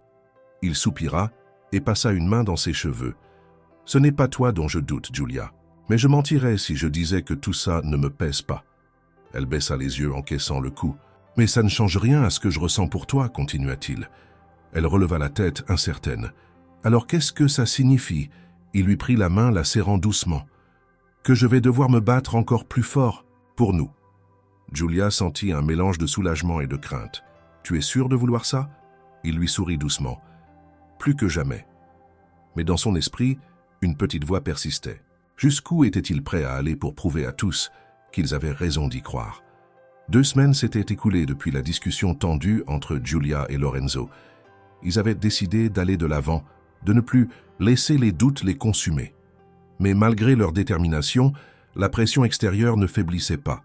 Il soupira et passa une main dans ses cheveux, Ce n'est pas toi dont je doute, Julia. Mais je mentirais si je disais que tout ça ne me pèse pas. Elle baissa les yeux, encaissant le coup. Mais ça ne change rien à ce que je ressens pour toi, continua-t-il. Elle releva la tête, incertaine. Alors qu'est-ce que ça signifie? Il lui prit la main, la serrant doucement. Que je vais devoir me battre encore plus fort pour nous. Julia sentit un mélange de soulagement et de crainte. Tu es sûr de vouloir ça? Il lui sourit doucement. Plus que jamais. Mais dans son esprit, une petite voix persistait. Jusqu'où était-il prêt à aller pour prouver à tous qu'ils avaient raison d'y croire? 2 semaines s'étaient écoulées depuis la discussion tendue entre Julia et Lorenzo. Ils avaient décidé d'aller de l'avant, de ne plus laisser les doutes les consumer. Mais malgré leur détermination, la pression extérieure ne faiblissait pas.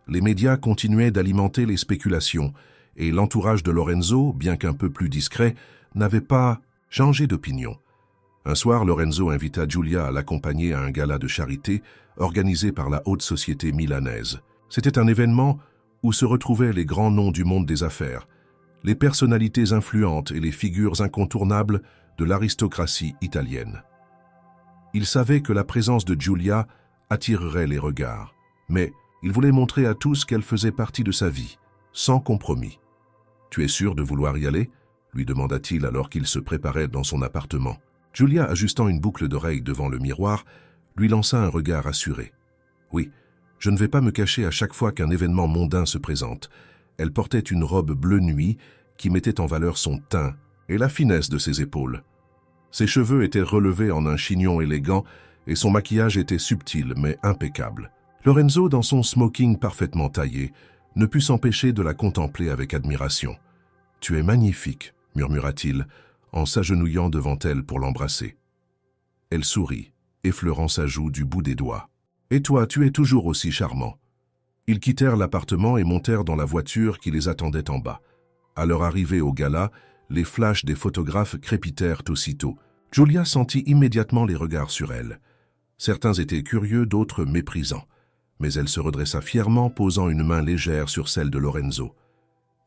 Les médias continuaient d'alimenter les spéculations, et l'entourage de Lorenzo, bien qu'un peu plus discret, n'avait pas changé d'opinion. Un soir, Lorenzo invita Julia à l'accompagner à un gala de charité organisé par la haute société milanaise. C'était un événement où se retrouvaient les grands noms du monde des affaires, les personnalités influentes et les figures incontournables de l'aristocratie italienne. Il savait que la présence de Julia attirerait les regards, mais il voulait montrer à tous qu'elle faisait partie de sa vie, sans compromis. « Tu es sûr de vouloir y aller ?» lui demanda-t-il alors qu'il se préparait dans son appartement. Julia, ajustant une boucle d'oreille devant le miroir, lui lança un regard assuré. « Oui, je ne vais pas me cacher à chaque fois qu'un événement mondain se présente. » Elle portait une robe bleu nuit qui mettait en valeur son teint et la finesse de ses épaules. Ses cheveux étaient relevés en un chignon élégant et son maquillage était subtil mais impeccable. Lorenzo, dans son smoking parfaitement taillé, ne put s'empêcher de la contempler avec admiration. « Tu es magnifique », murmura-t-il, en s'agenouillant devant elle pour l'embrasser. Elle sourit, effleurant sa joue du bout des doigts. « Et toi, tu es toujours aussi charmant. » Ils quittèrent l'appartement et montèrent dans la voiture qui les attendait en bas. À leur arrivée au gala, les flashs des photographes crépitèrent aussitôt. Julia sentit immédiatement les regards sur elle. Certains étaient curieux, d'autres méprisants. Mais elle se redressa fièrement, posant une main légère sur celle de Lorenzo.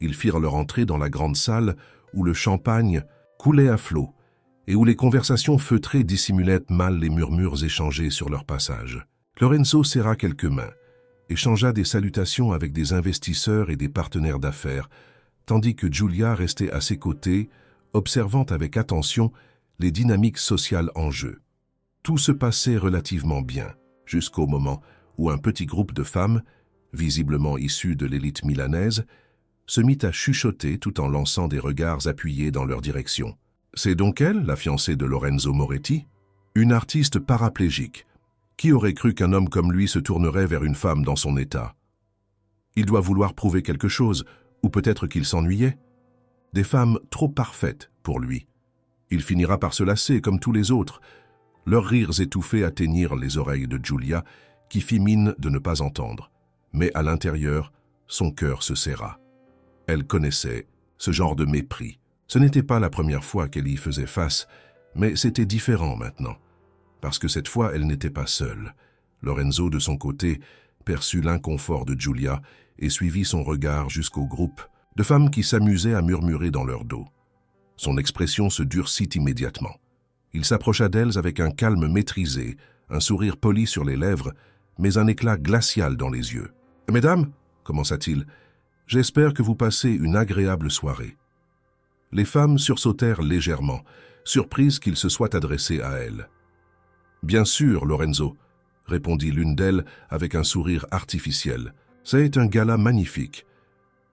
Ils firent leur entrée dans la grande salle où le champagne coulait à flots et où les conversations feutrées dissimulaient mal les murmures échangés sur leur passage. Lorenzo serra quelques mains, échangea des salutations avec des investisseurs et des partenaires d'affaires, tandis que Julia restait à ses côtés, observant avec attention les dynamiques sociales en jeu. Tout se passait relativement bien, jusqu'au moment où un petit groupe de femmes, visiblement issues de l'élite milanaise, se mit à chuchoter tout en lançant des regards appuyés dans leur direction. C'est donc elle, la fiancée de Lorenzo Moretti? Une artiste paraplégique. Qui aurait cru qu'un homme comme lui se tournerait vers une femme dans son état? Il doit vouloir prouver quelque chose, ou peut-être qu'il s'ennuyait. Des femmes trop parfaites pour lui. Il finira par se lasser comme tous les autres. Leurs rires étouffés atteignirent les oreilles de Julia, qui fit mine de ne pas entendre. Mais à l'intérieur, son cœur se serra. Elle connaissait ce genre de mépris. Ce n'était pas la première fois qu'elle y faisait face, mais c'était différent maintenant. Parce que cette fois, elle n'était pas seule. Lorenzo, de son côté, perçut l'inconfort de Julia et suivit son regard jusqu'au groupe de femmes qui s'amusaient à murmurer dans leur dos. Son expression se durcit immédiatement. Il s'approcha d'elles avec un calme maîtrisé, un sourire poli sur les lèvres, mais un éclat glacial dans les yeux. « Mesdames, » commença-t-il, « j'espère que vous passez une agréable soirée. » Les femmes sursautèrent légèrement, surprises qu'il se soit adressé à elles. « Bien sûr, Lorenzo, » répondit l'une d'elles avec un sourire artificiel. « C'est un gala magnifique. »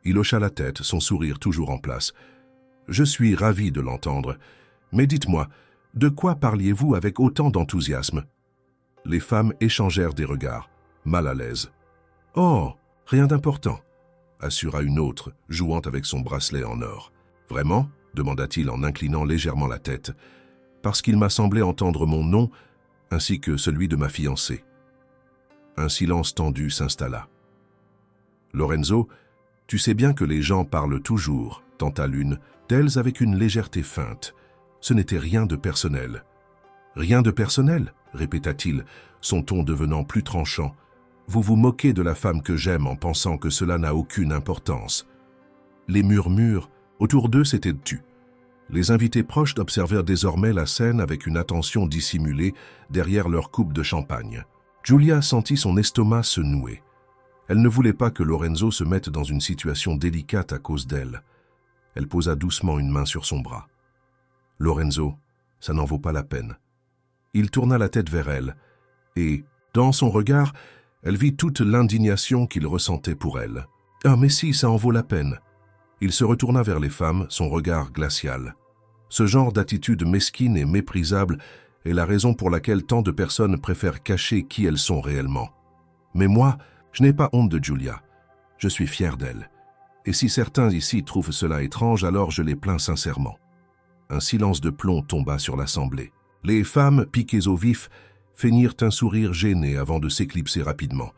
Il hocha la tête, son sourire toujours en place. « Je suis ravi de l'entendre. Mais dites-moi, de quoi parliez-vous avec autant d'enthousiasme ?» Les femmes échangèrent des regards, mal à l'aise. « Oh, rien d'important, » assura une autre, jouant avec son bracelet en or. « Vraiment ?» demanda-t-il en inclinant légèrement la tête. « Parce qu'il m'a semblé entendre mon nom, ainsi que celui de ma fiancée. » Un silence tendu s'installa. « Lorenzo, tu sais bien que les gens parlent toujours, » tenta l'une, d'elles avec une légèreté feinte. Ce n'était rien de personnel. « Rien de personnel ?» répéta-t-il, son ton devenant plus tranchant. « Vous vous moquez de la femme que j'aime en pensant que cela n'a aucune importance. » Les murmures autour d'eux s'étaient tus. Les invités proches observèrent désormais la scène avec une attention dissimulée derrière leur coupe de champagne. Giulia sentit son estomac se nouer. Elle ne voulait pas que Lorenzo se mette dans une situation délicate à cause d'elle. Elle posa doucement une main sur son bras. « Lorenzo, ça n'en vaut pas la peine. » Il tourna la tête vers elle, et, dans son regard, elle vit toute l'indignation qu'il ressentait pour elle. « Ah, mais si, ça en vaut la peine. » Il se retourna vers les femmes, son regard glacial. Ce genre d'attitude mesquine et méprisable est la raison pour laquelle tant de personnes préfèrent cacher qui elles sont réellement. Mais moi, je n'ai pas honte de Giulia. Je suis fier d'elle. Et si certains ici trouvent cela étrange, alors je les plains sincèrement. Un silence de plomb tomba sur l'assemblée. Les femmes, piquées au vif, feignirent un sourire gêné avant de s'éclipser rapidement.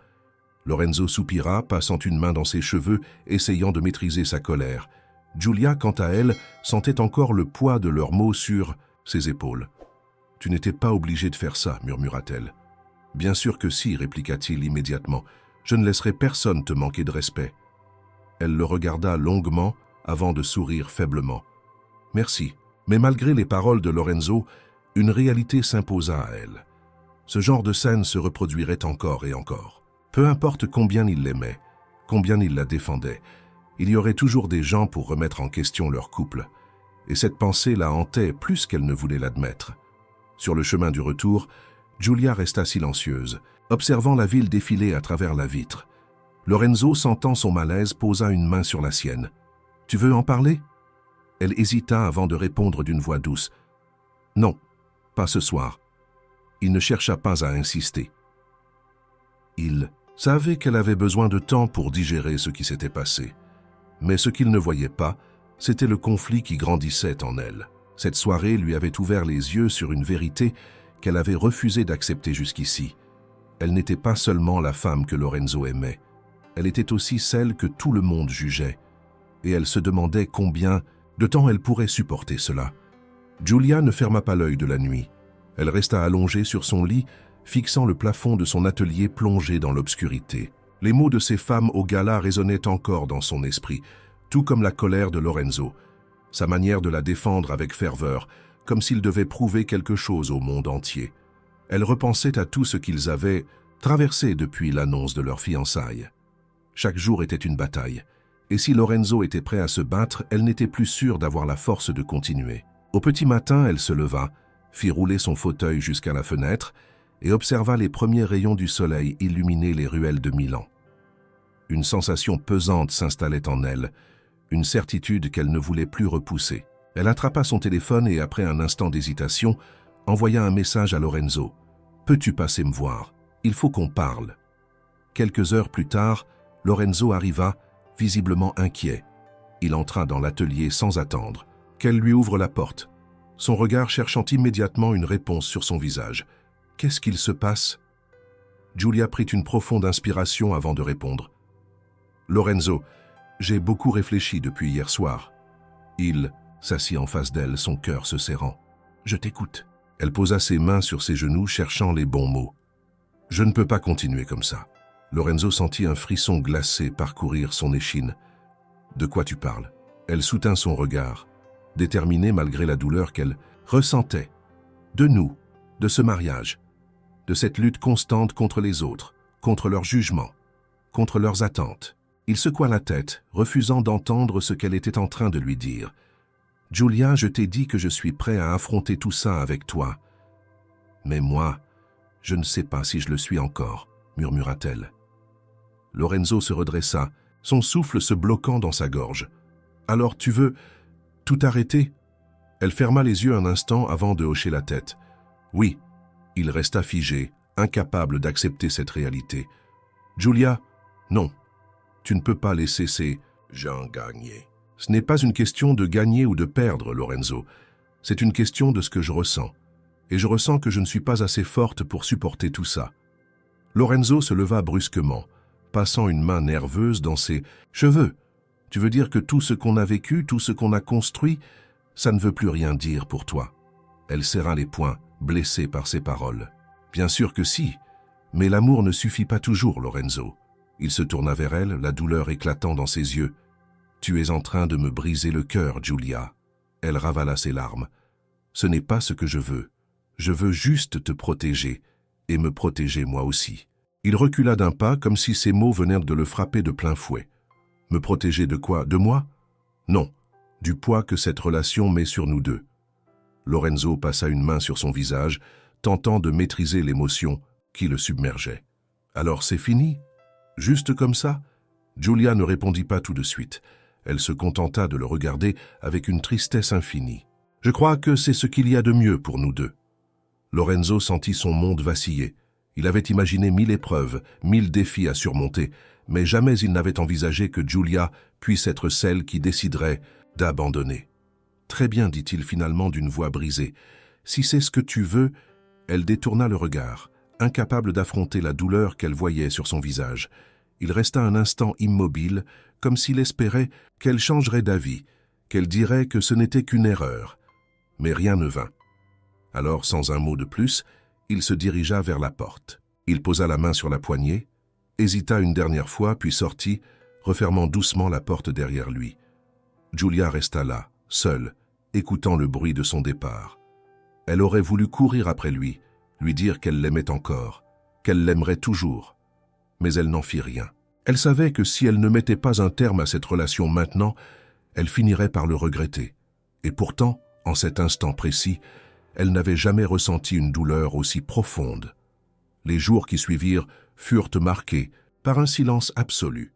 Lorenzo soupira, passant une main dans ses cheveux, essayant de maîtriser sa colère. Giulia, quant à elle, sentait encore le poids de leurs mots sur ses épaules. « Tu n'étais pas obligé de faire ça, murmura-t-elle. « Bien sûr que si, répliqua-t-il immédiatement. Je ne laisserai personne te manquer de respect. » Elle le regarda longuement avant de sourire faiblement. « Merci. » Mais malgré les paroles de Lorenzo, une réalité s'imposa à elle. Ce genre de scène se reproduirait encore et encore. Peu importe combien il l'aimait, combien il la défendait, il y aurait toujours des gens pour remettre en question leur couple. Et cette pensée la hantait plus qu'elle ne voulait l'admettre. Sur le chemin du retour, Giulia resta silencieuse, observant la ville défiler à travers la vitre. Lorenzo, sentant son malaise, posa une main sur la sienne. « Tu veux en parler ?» Elle hésita avant de répondre d'une voix douce. « Non, pas ce soir. » Il ne chercha pas à insister. Il savait qu'elle avait besoin de temps pour digérer ce qui s'était passé. Mais ce qu'il ne voyait pas, c'était le conflit qui grandissait en elle. Cette soirée lui avait ouvert les yeux sur une vérité qu'elle avait refusé d'accepter jusqu'ici. Elle n'était pas seulement la femme que Lorenzo aimait, elle était aussi celle que tout le monde jugeait. Et elle se demandait combien de temps elle pourrait supporter cela. Giulia ne ferma pas l'œil de la nuit. Elle resta allongée sur son lit, fixant le plafond de son atelier plongé dans l'obscurité. Les mots de ces femmes au gala résonnaient encore dans son esprit, tout comme la colère de Lorenzo, sa manière de la défendre avec ferveur, comme s'il devait prouver quelque chose au monde entier. Elle repensait à tout ce qu'ils avaient traversé depuis l'annonce de leur fiançailles. Chaque jour était une bataille, et si Lorenzo était prêt à se battre, elle n'était plus sûre d'avoir la force de continuer. Au petit matin, elle se leva, fit rouler son fauteuil jusqu'à la fenêtre et observa les premiers rayons du soleil illuminer les ruelles de Milan. Une sensation pesante s'installait en elle, une certitude qu'elle ne voulait plus repousser. Elle attrapa son téléphone et, après un instant d'hésitation, envoya un message à Lorenzo. « Peux-tu passer me voir? Il faut qu'on parle. » Quelques heures plus tard, Lorenzo arriva, visiblement inquiet. Il entra dans l'atelier sans attendre. Qu'elle lui ouvre la porte, son regard cherchant immédiatement une réponse sur son visage. « Qu'est-ce qu'il se passe ?» Giulia prit une profonde inspiration avant de répondre. « Lorenzo, j'ai beaucoup réfléchi depuis hier soir. » Il s'assit en face d'elle, son cœur se serrant. « Je t'écoute. » Elle posa ses mains sur ses genoux, cherchant les bons mots. « Je ne peux pas continuer comme ça. » Lorenzo sentit un frisson glacé parcourir son échine. « De quoi tu parles ?» Elle soutint son regard, déterminée malgré la douleur qu'elle ressentait. « De nous, de ce mariage, de cette lutte constante contre les autres, contre leurs jugements, contre leurs attentes. » Il secoua la tête, refusant d'entendre ce qu'elle était en train de lui dire. « Giulia, je t'ai dit que je suis prêt à affronter tout ça avec toi. »« Mais moi, je ne sais pas si je le suis encore, » murmura-t-elle. Lorenzo se redressa, son souffle se bloquant dans sa gorge. « Alors tu veux tout arrêter ?» Elle ferma les yeux un instant avant de hocher la tête. « Oui. » Il resta figé, incapable d'accepter cette réalité. « Giulia, non. Tu ne peux pas laisser ces gens gagner. Ce n'est pas une question de gagner ou de perdre, Lorenzo. C'est une question de ce que je ressens. Et je ressens que je ne suis pas assez forte pour supporter tout ça. » Lorenzo se leva brusquement, passant une main nerveuse dans ses cheveux. « Tu veux dire que tout ce qu'on a vécu, tout ce qu'on a construit, ça ne veut plus rien dire pour toi ?» Elle serra les poings, blessée par ses paroles. « Bien sûr que si, mais l'amour ne suffit pas toujours, Lorenzo. » Il se tourna vers elle, la douleur éclatant dans ses yeux. « Tu es en train de me briser le cœur, Giulia. » Elle ravala ses larmes. « Ce n'est pas ce que je veux. Je veux juste te protéger, et me protéger moi aussi. » Il recula d'un pas comme si ces mots venaient de le frapper de plein fouet. « Me protéger de quoi? De moi? Non, du poids que cette relation met sur nous deux. » Lorenzo passa une main sur son visage, tentant de maîtriser l'émotion qui le submergeait. « Alors c'est fini? Juste comme ça ?» Giulia ne répondit pas tout de suite. Elle se contenta de le regarder avec une tristesse infinie. « Je crois que c'est ce qu'il y a de mieux pour nous deux. » Lorenzo sentit son monde vaciller. Il avait imaginé 1000 épreuves, 1000 défis à surmonter, mais jamais il n'avait envisagé que Giulia puisse être celle qui déciderait d'abandonner. « Très bien, dit-il finalement d'une voix brisée. Si c'est ce que tu veux... » Elle détourna le regard, incapable d'affronter la douleur qu'elle voyait sur son visage. Il resta un instant immobile, comme s'il espérait qu'elle changerait d'avis, qu'elle dirait que ce n'était qu'une erreur. Mais rien ne vint. Alors, sans un mot de plus, il se dirigea vers la porte. Il posa la main sur la poignée, hésita une dernière fois, puis sortit, refermant doucement la porte derrière lui. Giulia resta là, seule, écoutant le bruit de son départ. Elle aurait voulu courir après lui dire qu'elle l'aimait encore, qu'elle l'aimerait toujours. Mais elle n'en fit rien. Elle savait que si elle ne mettait pas un terme à cette relation maintenant, elle finirait par le regretter. Et pourtant, en cet instant précis, elle n'avait jamais ressenti une douleur aussi profonde. Les jours qui suivirent furent marqués par un silence absolu.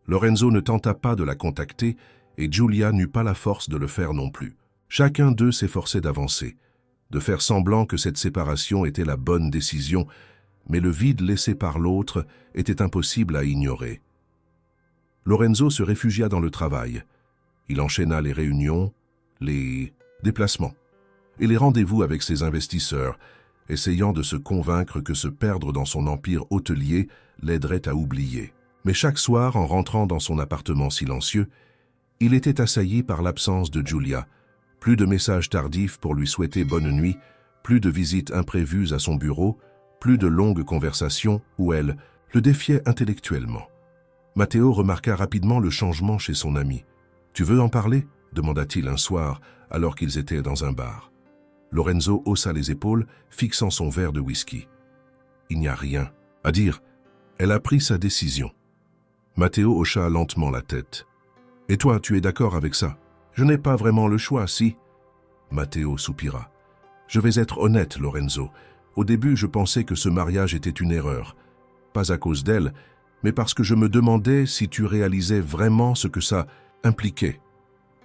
Lorenzo ne tenta pas de la contacter et Giulia n'eut pas la force de le faire non plus. Chacun d'eux s'efforçait d'avancer, de faire semblant que cette séparation était la bonne décision, mais le vide laissé par l'autre était impossible à ignorer. Lorenzo se réfugia dans le travail. Il enchaîna les réunions, les déplacements et les rendez-vous avec ses investisseurs, essayant de se convaincre que se perdre dans son empire hôtelier l'aiderait à oublier. Mais chaque soir, en rentrant dans son appartement silencieux, il était assailli par l'absence de Giulia. Plus de messages tardifs pour lui souhaiter bonne nuit, plus de visites imprévues à son bureau, plus de longues conversations où elle le défiait intellectuellement. Matteo remarqua rapidement le changement chez son ami. « Tu veux en parler ?» demanda-t-il un soir, alors qu'ils étaient dans un bar. Lorenzo haussa les épaules, fixant son verre de whisky. « Il n'y a rien à dire. Elle a pris sa décision. » Matteo hocha lentement la tête. « Et toi, tu es d'accord avec ça ? » « Je n'ai pas vraiment le choix, si. » Matteo soupira. « Je vais être honnête, Lorenzo. Au début, je pensais que ce mariage était une erreur. Pas à cause d'elle, mais parce que je me demandais si tu réalisais vraiment ce que ça impliquait. »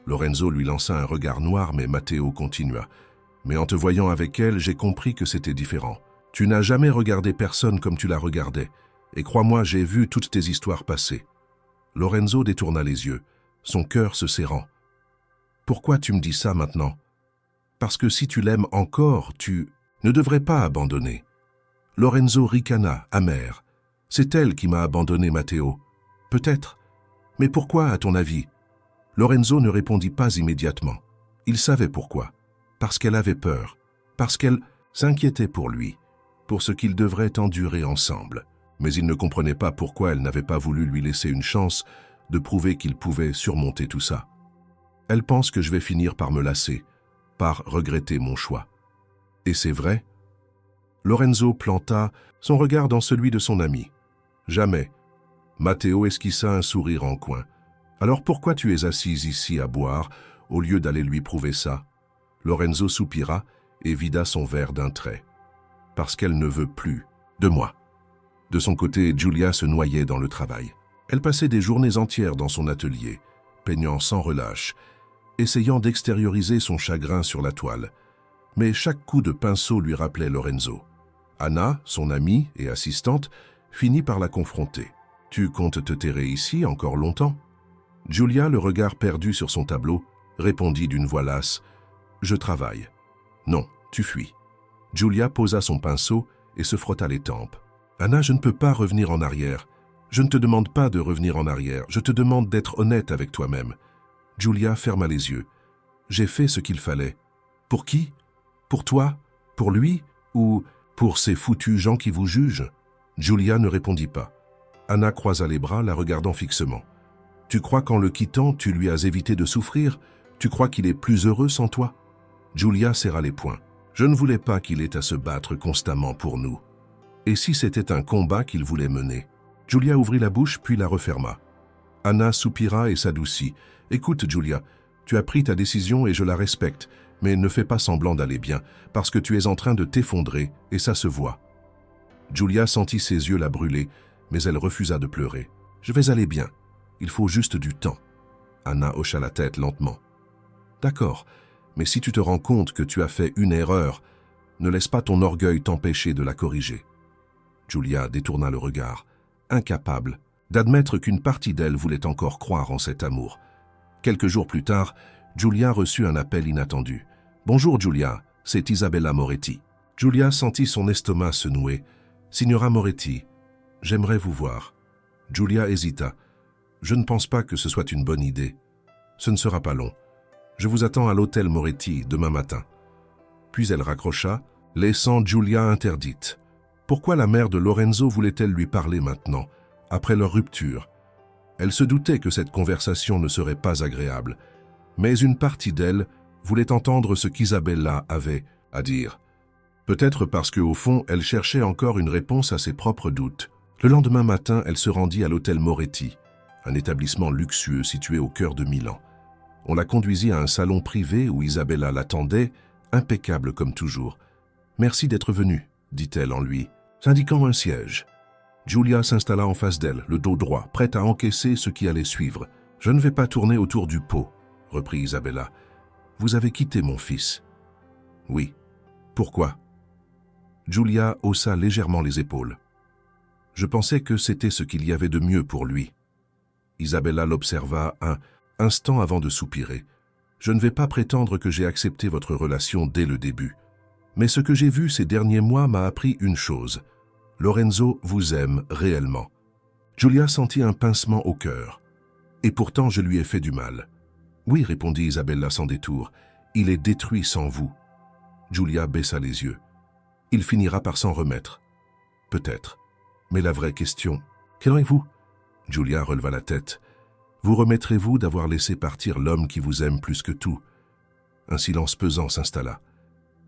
Lorenzo lui lança un regard noir, mais Matteo continua. « Mais en te voyant avec elle, j'ai compris que c'était différent. Tu n'as jamais regardé personne comme tu la regardais. Et crois-moi, j'ai vu toutes tes histoires passer. » Lorenzo détourna les yeux, son cœur se serrant. « Pourquoi tu me dis ça maintenant? Parce que si tu l'aimes encore, tu ne devrais pas abandonner. » Lorenzo ricana, amer. « C'est elle qui m'a abandonné, Matteo. Peut-être. Mais pourquoi, à ton avis? » Lorenzo ne répondit pas immédiatement. Il savait pourquoi. Parce qu'elle avait peur. Parce qu'elle s'inquiétait pour lui, pour ce qu'ils devraient endurer ensemble. Mais il ne comprenait pas pourquoi elle n'avait pas voulu lui laisser une chance de prouver qu'il pouvait surmonter tout ça. Elle pense que je vais finir par me lasser, par regretter mon choix. Et c'est vrai? Lorenzo planta son regard dans celui de son ami. Jamais. Matteo esquissa un sourire en coin. Alors pourquoi tu es assise ici à boire, au lieu d'aller lui prouver ça? Lorenzo soupira et vida son verre d'un trait. Parce qu'elle ne veut plus de moi. De son côté, Giulia se noyait dans le travail. Elle passait des journées entières dans son atelier, peignant sans relâche, essayant d'extérioriser son chagrin sur la toile. Mais chaque coup de pinceau lui rappelait Lorenzo. Anna, son amie et assistante, finit par la confronter. « Tu comptes te terrer ici encore longtemps ?» Giulia, le regard perdu sur son tableau, répondit d'une voix lasse. « Je travaille. »« Non, tu fuis. » Giulia posa son pinceau et se frotta les tempes. « Anna, je ne peux pas revenir en arrière. Je ne te demande pas de revenir en arrière. Je te demande d'être honnête avec toi-même. » Giulia ferma les yeux. « J'ai fait ce qu'il fallait. Pour qui? Pour toi? Pour lui? Ou pour ces foutus gens qui vous jugent ?» Giulia ne répondit pas. Anna croisa les bras, la regardant fixement. « Tu crois qu'en le quittant, tu lui as évité de souffrir? Tu crois qu'il est plus heureux sans toi ?» Julia serra les poings. « Je ne voulais pas qu'il ait à se battre constamment pour nous. Et si c'était un combat qu'il voulait mener ?» Julia ouvrit la bouche puis la referma. Anna soupira et s'adoucit. « Écoute, Julia, tu as pris ta décision et je la respecte, mais ne fais pas semblant d'aller bien, parce que tu es en train de t'effondrer et ça se voit. » Julia sentit ses yeux la brûler, mais elle refusa de pleurer. « Je vais aller bien. Il faut juste du temps. » Anna hocha la tête lentement. « D'accord, mais si tu te rends compte que tu as fait une erreur, ne laisse pas ton orgueil t'empêcher de la corriger. » Julia détourna le regard, incapable d'admettre qu'une partie d'elle voulait encore croire en cet amour. Quelques jours plus tard, Julia reçut un appel inattendu. « Bonjour Julia, c'est Isabella Moretti. » Julia sentit son estomac se nouer. « Signora Moretti, j'aimerais vous voir. » Julia hésita. « Je ne pense pas que ce soit une bonne idée. Ce ne sera pas long. Je vous attends à l'hôtel Moretti demain matin. » Puis elle raccrocha, laissant Julia interdite. Pourquoi la mère de Lorenzo voulait-elle lui parler maintenant, après leur rupture? Elle se doutait que cette conversation ne serait pas agréable, mais une partie d'elle voulait entendre ce qu'Isabella avait à dire. Peut-être parce qu'au fond, elle cherchait encore une réponse à ses propres doutes. Le lendemain matin, elle se rendit à l'hôtel Moretti, un établissement luxueux situé au cœur de Milan. On la conduisit à un salon privé où Isabella l'attendait, impeccable comme toujours. « Merci d'être venue, » dit-elle en lui, indiquant un siège. Julia s'installa en face d'elle, le dos droit, prête à encaisser ce qui allait suivre. « Je ne vais pas tourner autour du pot, » reprit Isabella. « Vous avez quitté mon fils. »« Oui. Pourquoi ?» Julia haussa légèrement les épaules. « Je pensais que c'était ce qu'il y avait de mieux pour lui. » Isabella l'observa un instant avant de soupirer. « Je ne vais pas prétendre que j'ai accepté votre relation dès le début. Mais ce que j'ai vu ces derniers mois m'a appris une chose. Lorenzo vous aime réellement. » Julia sentit un pincement au cœur. « Et pourtant, je lui ai fait du mal. »« Oui, » répondit Isabella sans détour. « Il est détruit sans vous. » Julia baissa les yeux. « Il finira par s'en remettre. »« Peut-être. Mais la vraie question, quel êtes-vous » Julia releva la tête. « Vous remettrez-vous d'avoir laissé partir l'homme qui vous aime plus que tout ?» Un silence pesant s'installa.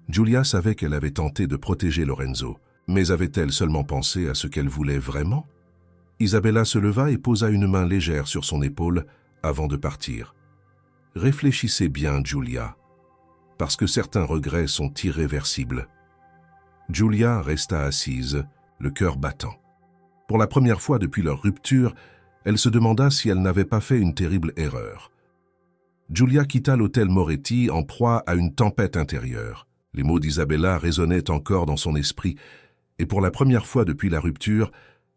Julia savait qu'elle avait tenté de protéger Lorenzo, mais avait-elle seulement pensé à ce qu'elle voulait vraiment? Isabella se leva et posa une main légère sur son épaule avant de partir. « Réfléchissez bien, Julia, parce que certains regrets sont irréversibles. » Julia resta assise, le cœur battant. Pour la première fois depuis leur rupture, elle se demanda si elle n'avait pas fait une terrible erreur. Julia quitta l'hôtel Moretti en proie à une tempête intérieure. Les mots d'Isabella résonnaient encore dans son esprit, et pour la première fois depuis la rupture,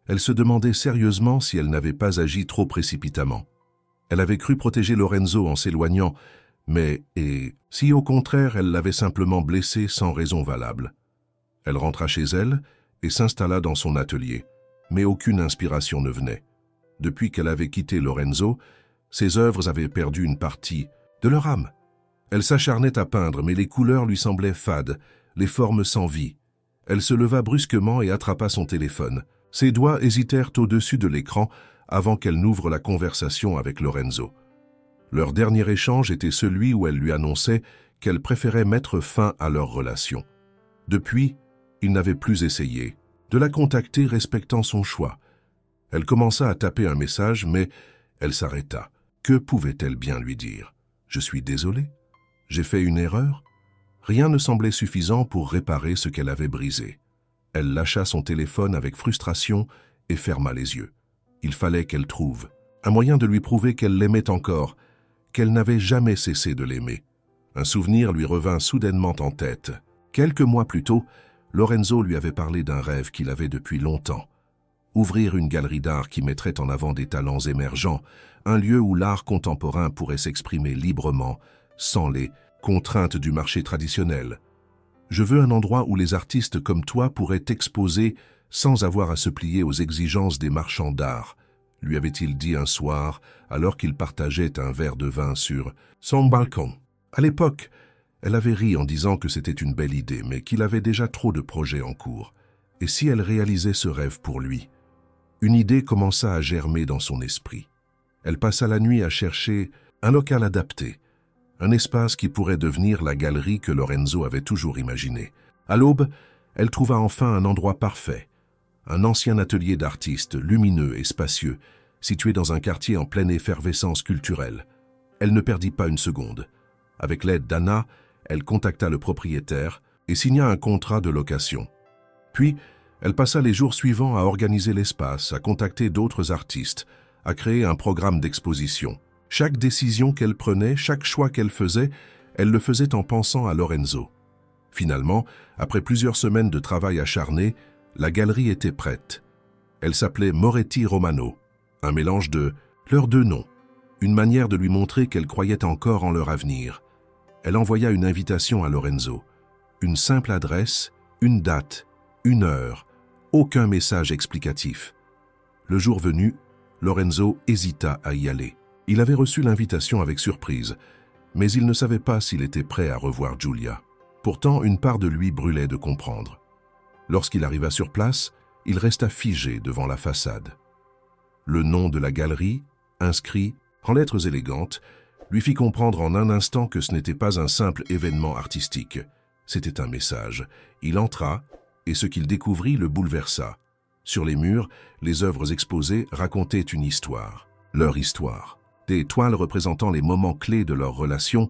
elle se demandait sérieusement si elle n'avait pas agi trop précipitamment. Elle avait cru protéger Lorenzo en s'éloignant, mais si au contraire elle l'avait simplement blessé sans raison valable? Elle rentra chez elle et s'installa dans son atelier, mais aucune inspiration ne venait. Depuis qu'elle avait quitté Lorenzo, ses œuvres avaient perdu une partie de leur âme. Elle s'acharnait à peindre, mais les couleurs lui semblaient fades, les formes sans vie. Elle se leva brusquement et attrapa son téléphone. Ses doigts hésitèrent au-dessus de l'écran avant qu'elle n'ouvre la conversation avec Lorenzo. Leur dernier échange était celui où elle lui annonçait qu'elle préférait mettre fin à leur relation. Depuis, il n'avait plus essayé de la contacter respectant son choix. Elle commença à taper un message, mais elle s'arrêta. Que pouvait-elle bien lui dire? « Je suis désolée. J'ai fait une erreur ?» Rien ne semblait suffisant pour réparer ce qu'elle avait brisé. Elle lâcha son téléphone avec frustration et ferma les yeux. Il fallait qu'elle trouve un moyen de lui prouver qu'elle l'aimait encore, qu'elle n'avait jamais cessé de l'aimer. Un souvenir lui revint soudainement en tête. Quelques mois plus tôt, Lorenzo lui avait parlé d'un rêve qu'il avait depuis longtemps. Ouvrir une galerie d'art qui mettrait en avant des talents émergents, un lieu où l'art contemporain pourrait s'exprimer librement, sans les contraintes du marché traditionnel. « Je veux un endroit où les artistes comme toi pourraient exposer sans avoir à se plier aux exigences des marchands d'art », lui avait-il dit un soir alors qu'il partageait un verre de vin sur son balcon. À l'époque, elle avait ri en disant que c'était une belle idée, mais qu'il avait déjà trop de projets en cours. Et si elle réalisait ce rêve pour lui? Une idée commença à germer dans son esprit. Elle passa la nuit à chercher un local adapté, un espace qui pourrait devenir la galerie que Lorenzo avait toujours imaginée. À l'aube, elle trouva enfin un endroit parfait, un ancien atelier d'artistes lumineux et spacieux, situé dans un quartier en pleine effervescence culturelle. Elle ne perdit pas une seconde. Avec l'aide d'Anna, elle contacta le propriétaire et signa un contrat de location. Puis, elle passa les jours suivants à organiser l'espace, à contacter d'autres artistes, à créer un programme d'exposition. Chaque décision qu'elle prenait, chaque choix qu'elle faisait, elle le faisait en pensant à Lorenzo. Finalement, après plusieurs semaines de travail acharné, la galerie était prête. Elle s'appelait Moretti Romano, un mélange de leurs deux noms, une manière de lui montrer qu'elle croyait encore en leur avenir. Elle envoya une invitation à Lorenzo. Une simple adresse, une date, une heure, aucun message explicatif. Le jour venu, Lorenzo hésita à y aller. Il avait reçu l'invitation avec surprise, mais il ne savait pas s'il était prêt à revoir Giulia. Pourtant, une part de lui brûlait de comprendre. Lorsqu'il arriva sur place, il resta figé devant la façade. Le nom de la galerie, inscrit en lettres élégantes, lui fit comprendre en un instant que ce n'était pas un simple événement artistique. C'était un message. Il entra, et ce qu'il découvrit le bouleversa. Sur les murs, les œuvres exposées racontaient une histoire. Leur histoire. Des toiles représentant les moments clés de leur relation,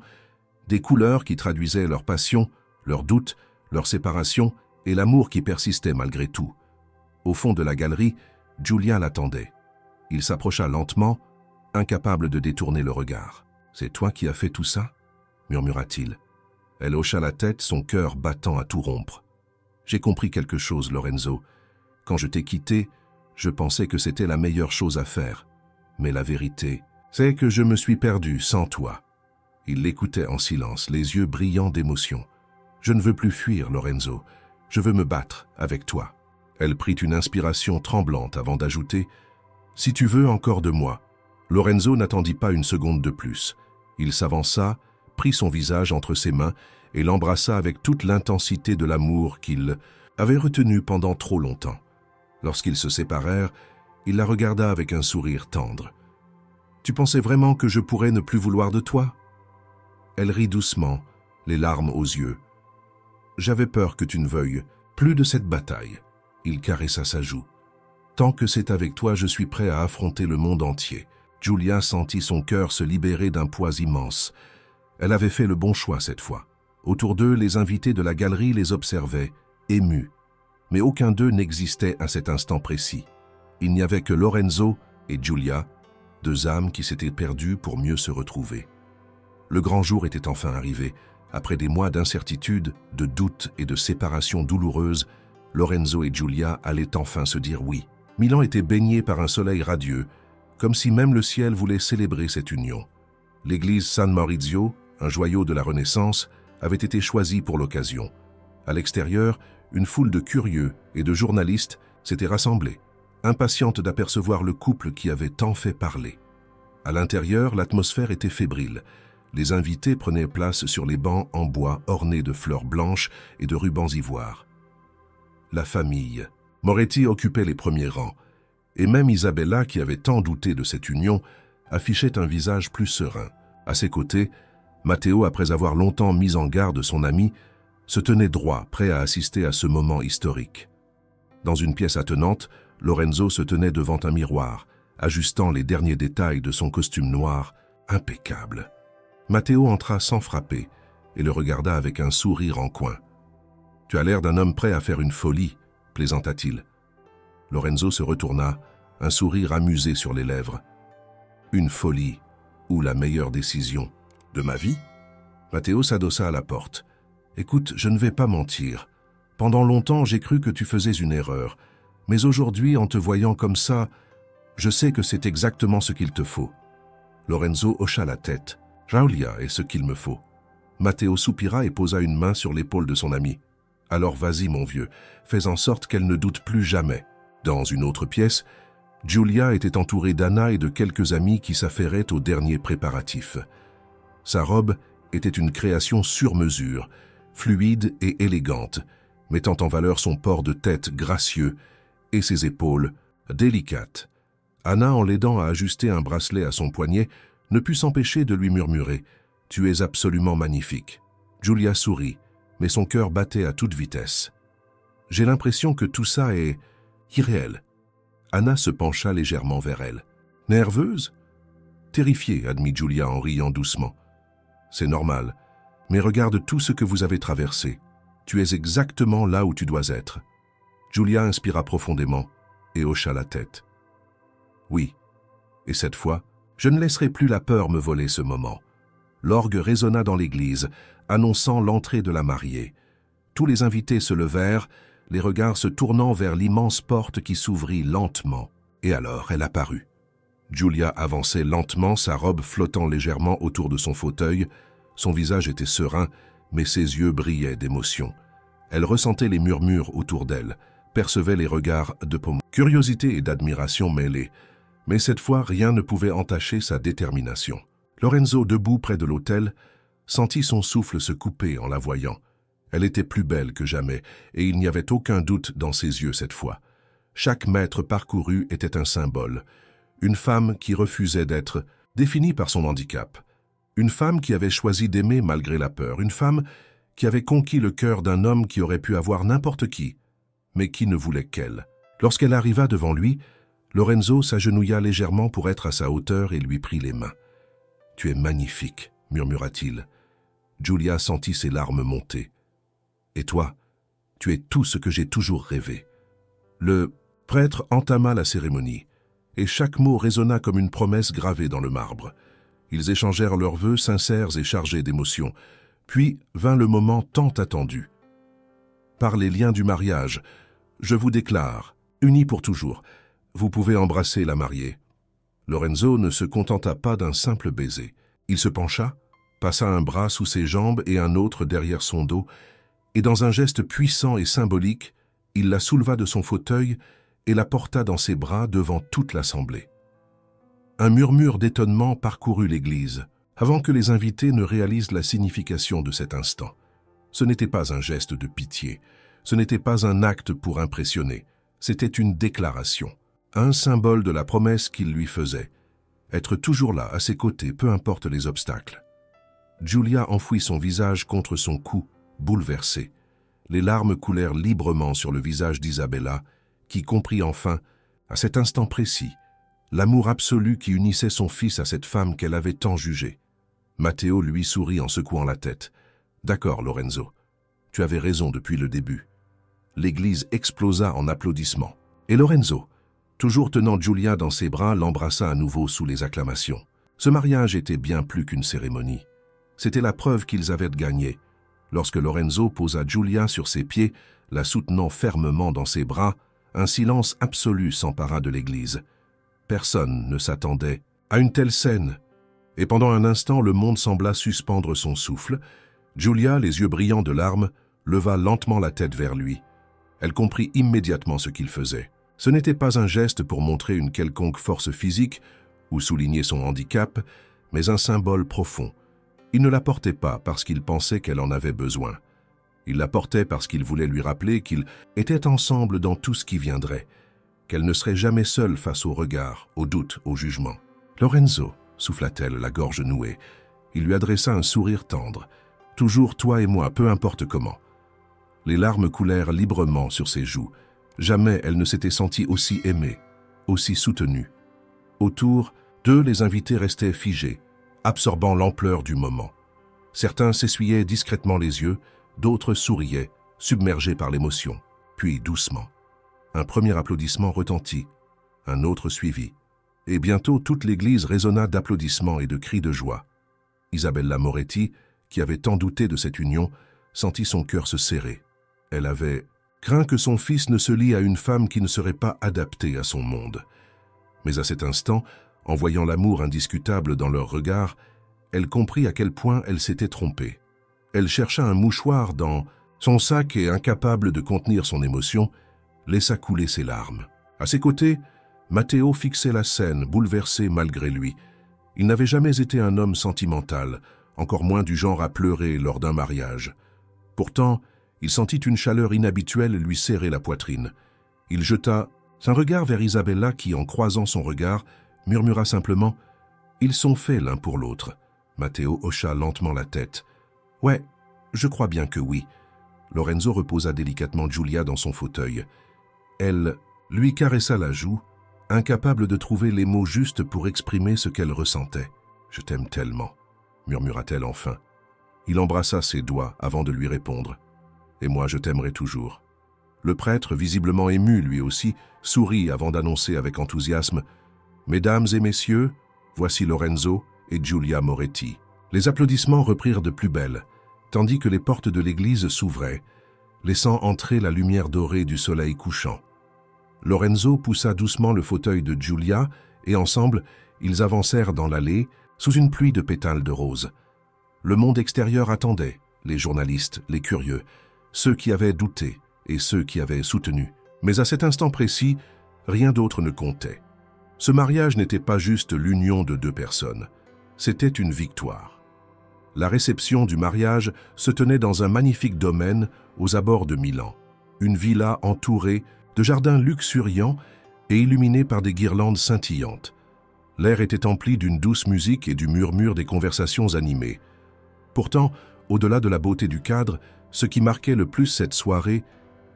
des couleurs qui traduisaient leur passion, leurs doutes, leur séparation et l'amour qui persistait malgré tout. Au fond de la galerie, Giulia l'attendait. Il s'approcha lentement, incapable de détourner le regard. « C'est toi qui as fait tout ça ?» murmura-t-il. Elle hocha la tête, son cœur battant à tout rompre. « J'ai compris quelque chose, Lorenzo. Quand je t'ai quitté, je pensais que c'était la meilleure chose à faire. Mais la vérité, c'est que je me suis perdu sans toi. » Il l'écoutait en silence, les yeux brillants d'émotion. « Je ne veux plus fuir, Lorenzo. Je veux me battre avec toi. » Elle prit une inspiration tremblante avant d'ajouter « Si tu veux encore de moi. » Lorenzo n'attendit pas une seconde de plus. Il s'avança, prit son visage entre ses mains et l'embrassa avec toute l'intensité de l'amour qu'il avait retenu pendant trop longtemps. Lorsqu'ils se séparèrent, il la regarda avec un sourire tendre. « Tu pensais vraiment que je pourrais ne plus vouloir de toi ?» Elle rit doucement, les larmes aux yeux. « J'avais peur que tu ne veuilles plus de cette bataille. » Il caressa sa joue. « Tant que c'est avec toi, je suis prêt à affronter le monde entier. » Giulia sentit son cœur se libérer d'un poids immense. Elle avait fait le bon choix cette fois. Autour d'eux, les invités de la galerie les observaient, émus. Mais aucun d'eux n'existait à cet instant précis. Il n'y avait que Lorenzo et Giulia, deux âmes qui s'étaient perdues pour mieux se retrouver. Le grand jour était enfin arrivé. Après des mois d'incertitude, de doutes et de séparations douloureuses, Lorenzo et Giulia allaient enfin se dire oui. Milan était baigné par un soleil radieux, comme si même le ciel voulait célébrer cette union. L'église San Maurizio, un joyau de la Renaissance, avait été choisie pour l'occasion. À l'extérieur, une foule de curieux et de journalistes s'était rassemblée, impatiente d'apercevoir le couple qui avait tant fait parler. À l'intérieur, l'atmosphère était fébrile. Les invités prenaient place sur les bancs en bois ornés de fleurs blanches et de rubans ivoires. La famille. Moretti occupait les premiers rangs. Et même Isabella, qui avait tant douté de cette union, affichait un visage plus serein. À ses côtés, Matteo, après avoir longtemps mis en garde son ami, se tenait droit, prêt à assister à ce moment historique. Dans une pièce attenante, Lorenzo se tenait devant un miroir, ajustant les derniers détails de son costume noir, impeccable. Matteo entra sans frapper et le regarda avec un sourire en coin. « Tu as l'air d'un homme prêt à faire une folie », plaisanta-t-il. Lorenzo se retourna, un sourire amusé sur les lèvres. « Une folie, ou la meilleure décision de ma vie ?» Matteo s'adossa à la porte. « Écoute, je ne vais pas mentir. Pendant longtemps, j'ai cru que tu faisais une erreur. Mais aujourd'hui, en te voyant comme ça, je sais que c'est exactement ce qu'il te faut. » Lorenzo hocha la tête. « Giulia est ce qu'il me faut. » Matteo soupira et posa une main sur l'épaule de son ami. « Alors vas-y, mon vieux, fais en sorte qu'elle ne doute plus jamais. » Dans une autre pièce, Giulia était entourée d'Anna et de quelques amis qui s'affairaient aux derniers préparatifs. Sa robe était une création sur mesure, fluide et élégante, mettant en valeur son port de tête gracieux et ses épaules délicates. Anna, en l'aidant à ajuster un bracelet à son poignet, ne put s'empêcher de lui murmurer « Tu es absolument magnifique. Giulia sourit, mais son cœur battait à toute vitesse. J'ai l'impression que tout ça est irréel. Anna se pencha légèrement vers elle. Nerveuse? Terrifiée, admit Giulia en riant doucement. C'est normal, mais regarde tout ce que vous avez traversé. Tu es exactement là où tu dois être. Giulia inspira profondément et hocha la tête. Oui, et cette fois, je ne laisserai plus la peur me voler ce moment. L'orgue résonna dans l'église, annonçant l'entrée de la mariée. Tous les invités se levèrent, les regards se tournant vers l'immense porte qui s'ouvrit lentement. Et alors elle apparut. Giulia avançait lentement, sa robe flottant légèrement autour de son fauteuil. Son visage était serein, mais ses yeux brillaient d'émotion. Elle ressentait les murmures autour d'elle, percevait les regards de curiosité et d'admiration mêlés. Mais cette fois, rien ne pouvait entacher sa détermination. Lorenzo, debout près de l'autel, sentit son souffle se couper en la voyant. Elle était plus belle que jamais, et il n'y avait aucun doute dans ses yeux cette fois. Chaque mètre parcouru était un symbole. Une femme qui refusait d'être définie par son handicap. Une femme qui avait choisi d'aimer malgré la peur. Une femme qui avait conquis le cœur d'un homme qui aurait pu avoir n'importe qui, mais qui ne voulait qu'elle. Lorsqu'elle arriva devant lui, Lorenzo s'agenouilla légèrement pour être à sa hauteur et lui prit les mains. « Tu es magnifique », murmura-t-il. Giulia sentit ses larmes monter. « Et toi, tu es tout ce que j'ai toujours rêvé. » Le prêtre entama la cérémonie, et chaque mot résonna comme une promesse gravée dans le marbre. Ils échangèrent leurs vœux sincères et chargés d'émotion. Puis vint le moment tant attendu. « Par les liens du mariage, je vous déclare, unis pour toujours, vous pouvez embrasser la mariée. » Lorenzo ne se contenta pas d'un simple baiser. Il se pencha, passa un bras sous ses jambes et un autre derrière son dos, et dans un geste puissant et symbolique, il la souleva de son fauteuil et la porta dans ses bras devant toute l'assemblée. Un murmure d'étonnement parcourut l'église, avant que les invités ne réalisent la signification de cet instant. Ce n'était pas un geste de pitié, ce n'était pas un acte pour impressionner, c'était une déclaration, un symbole de la promesse qu'il lui faisait, être toujours là, à ses côtés, peu importe les obstacles. Giulia enfouit son visage contre son cou, bouleversée. Les larmes coulèrent librement sur le visage d'Isabella, qui comprit enfin, à cet instant précis, l'amour absolu qui unissait son fils à cette femme qu'elle avait tant jugée. Matteo lui sourit en secouant la tête. « D'accord, Lorenzo, tu avais raison depuis le début. » L'église explosa en applaudissements. Et Lorenzo, toujours tenant Giulia dans ses bras, l'embrassa à nouveau sous les acclamations. Ce mariage était bien plus qu'une cérémonie. C'était la preuve qu'ils avaient gagné. Lorsque Lorenzo posa Giulia sur ses pieds, la soutenant fermement dans ses bras, un silence absolu s'empara de l'église. Personne ne s'attendait à une telle scène. Et pendant un instant, le monde sembla suspendre son souffle. Giulia, les yeux brillants de larmes, leva lentement la tête vers lui. Elle comprit immédiatement ce qu'il faisait. Ce n'était pas un geste pour montrer une quelconque force physique ou souligner son handicap, mais un symbole profond. Il ne la portait pas parce qu'il pensait qu'elle en avait besoin. Il la portait parce qu'il voulait lui rappeler qu'ils étaient ensemble dans tout ce qui viendrait, qu'elle ne serait jamais seule face au regard, au doute, au jugement. « Lorenzo », souffla-t-elle, la gorge nouée. Il lui adressa un sourire tendre. « Toujours toi et moi, peu importe comment. » Les larmes coulèrent librement sur ses joues. Jamais elle ne s'était sentie aussi aimée, aussi soutenue. Autour d'eux, les invités restaient figés, absorbant l'ampleur du moment. Certains s'essuyaient discrètement les yeux, d'autres souriaient, submergés par l'émotion. Puis, doucement, un premier applaudissement retentit, un autre suivit, et bientôt toute l'église résonna d'applaudissements et de cris de joie. Isabella Moretti, qui avait tant douté de cette union, sentit son cœur se serrer. Elle avait craint que son fils ne se lie à une femme qui ne serait pas adaptée à son monde. Mais à cet instant, en voyant l'amour indiscutable dans leurs regards, elle comprit à quel point elle s'était trompée. Elle chercha un mouchoir dans son sac et, incapable de contenir son émotion, laissa couler ses larmes. À ses côtés, Matteo fixait la scène, bouleversé malgré lui. Il n'avait jamais été un homme sentimental, encore moins du genre à pleurer lors d'un mariage. Pourtant, il sentit une chaleur inhabituelle lui serrer la poitrine. Il jeta un regard vers Isabella qui, en croisant son regard, murmura simplement « Ils sont faits l'un pour l'autre ». Matteo hocha lentement la tête. « Ouais, je crois bien que oui. » Lorenzo reposa délicatement Giulia dans son fauteuil. Elle lui caressa la joue, incapable de trouver les mots justes pour exprimer ce qu'elle ressentait. « Je t'aime tellement », murmura-t-elle enfin. Il embrassa ses doigts avant de lui répondre. « Et moi, je t'aimerai toujours. » Le prêtre, visiblement ému lui aussi, sourit avant d'annoncer avec enthousiasme « Mesdames et messieurs, voici Lorenzo et Giulia Moretti. » Les applaudissements reprirent de plus belle, tandis que les portes de l'église s'ouvraient, laissant entrer la lumière dorée du soleil couchant. Lorenzo poussa doucement le fauteuil de Giulia et ensemble, ils avancèrent dans l'allée sous une pluie de pétales de rose. Le monde extérieur attendait, les journalistes, les curieux, ceux qui avaient douté et ceux qui avaient soutenu. Mais à cet instant précis, rien d'autre ne comptait. Ce mariage n'était pas juste l'union de deux personnes, c'était une victoire. La réception du mariage se tenait dans un magnifique domaine aux abords de Milan, une villa entourée de jardins luxuriants et illuminés par des guirlandes scintillantes. L'air était empli d'une douce musique et du murmure des conversations animées. Pourtant, au-delà de la beauté du cadre, ce qui marquait le plus cette soirée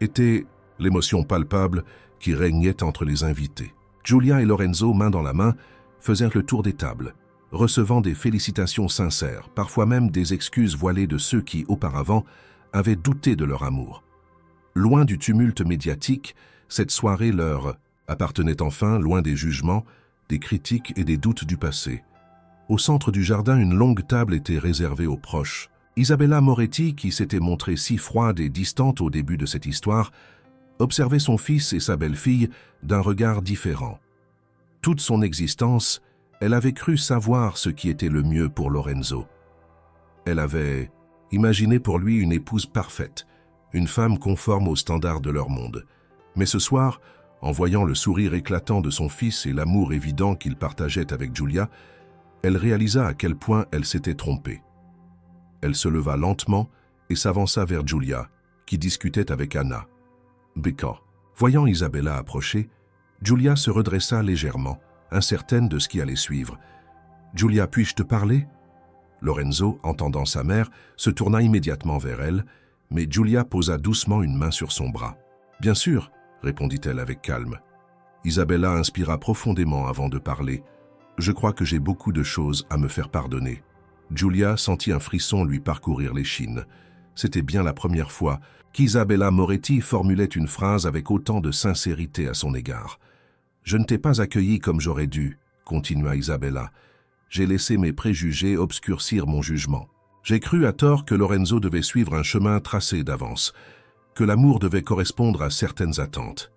était l'émotion palpable qui régnait entre les invités. Giulia et Lorenzo, main dans la main, faisèrent le tour des tables, recevant des félicitations sincères, parfois même des excuses voilées de ceux qui, auparavant, avaient douté de leur amour. Loin du tumulte médiatique, cette soirée leur appartenait enfin, loin des jugements, des critiques et des doutes du passé. Au centre du jardin, une longue table était réservée aux proches. Isabella Moretti, qui s'était montrée si froide et distante au début de cette histoire, observait son fils et sa belle-fille d'un regard différent. Toute son existence, elle avait cru savoir ce qui était le mieux pour Lorenzo. Elle avait imaginé pour lui une épouse parfaite, une femme conforme aux standards de leur monde. Mais ce soir, en voyant le sourire éclatant de son fils et l'amour évident qu'il partageait avec Giulia, elle réalisa à quel point elle s'était trompée. Elle se leva lentement et s'avança vers Giulia, qui discutait avec Anna. Becca. Voyant Isabella approcher, Giulia se redressa légèrement, incertaine de ce qui allait suivre. « Giulia, puis-je te parler ?» Lorenzo, entendant sa mère, se tourna immédiatement vers elle, mais Giulia posa doucement une main sur son bras. « Bien sûr », répondit-elle avec calme. Isabella inspira profondément avant de parler. « Je crois que j'ai beaucoup de choses à me faire pardonner. » Giulia sentit un frisson lui parcourir l'échine. C'était bien la première fois qu'Isabella Moretti formulait une phrase avec autant de sincérité à son égard. « Je ne t'ai pas accueilli comme j'aurais dû, » continua Isabella. « J'ai laissé mes préjugés obscurcir mon jugement. J'ai cru à tort que Lorenzo devait suivre un chemin tracé d'avance, que l'amour devait correspondre à certaines attentes. »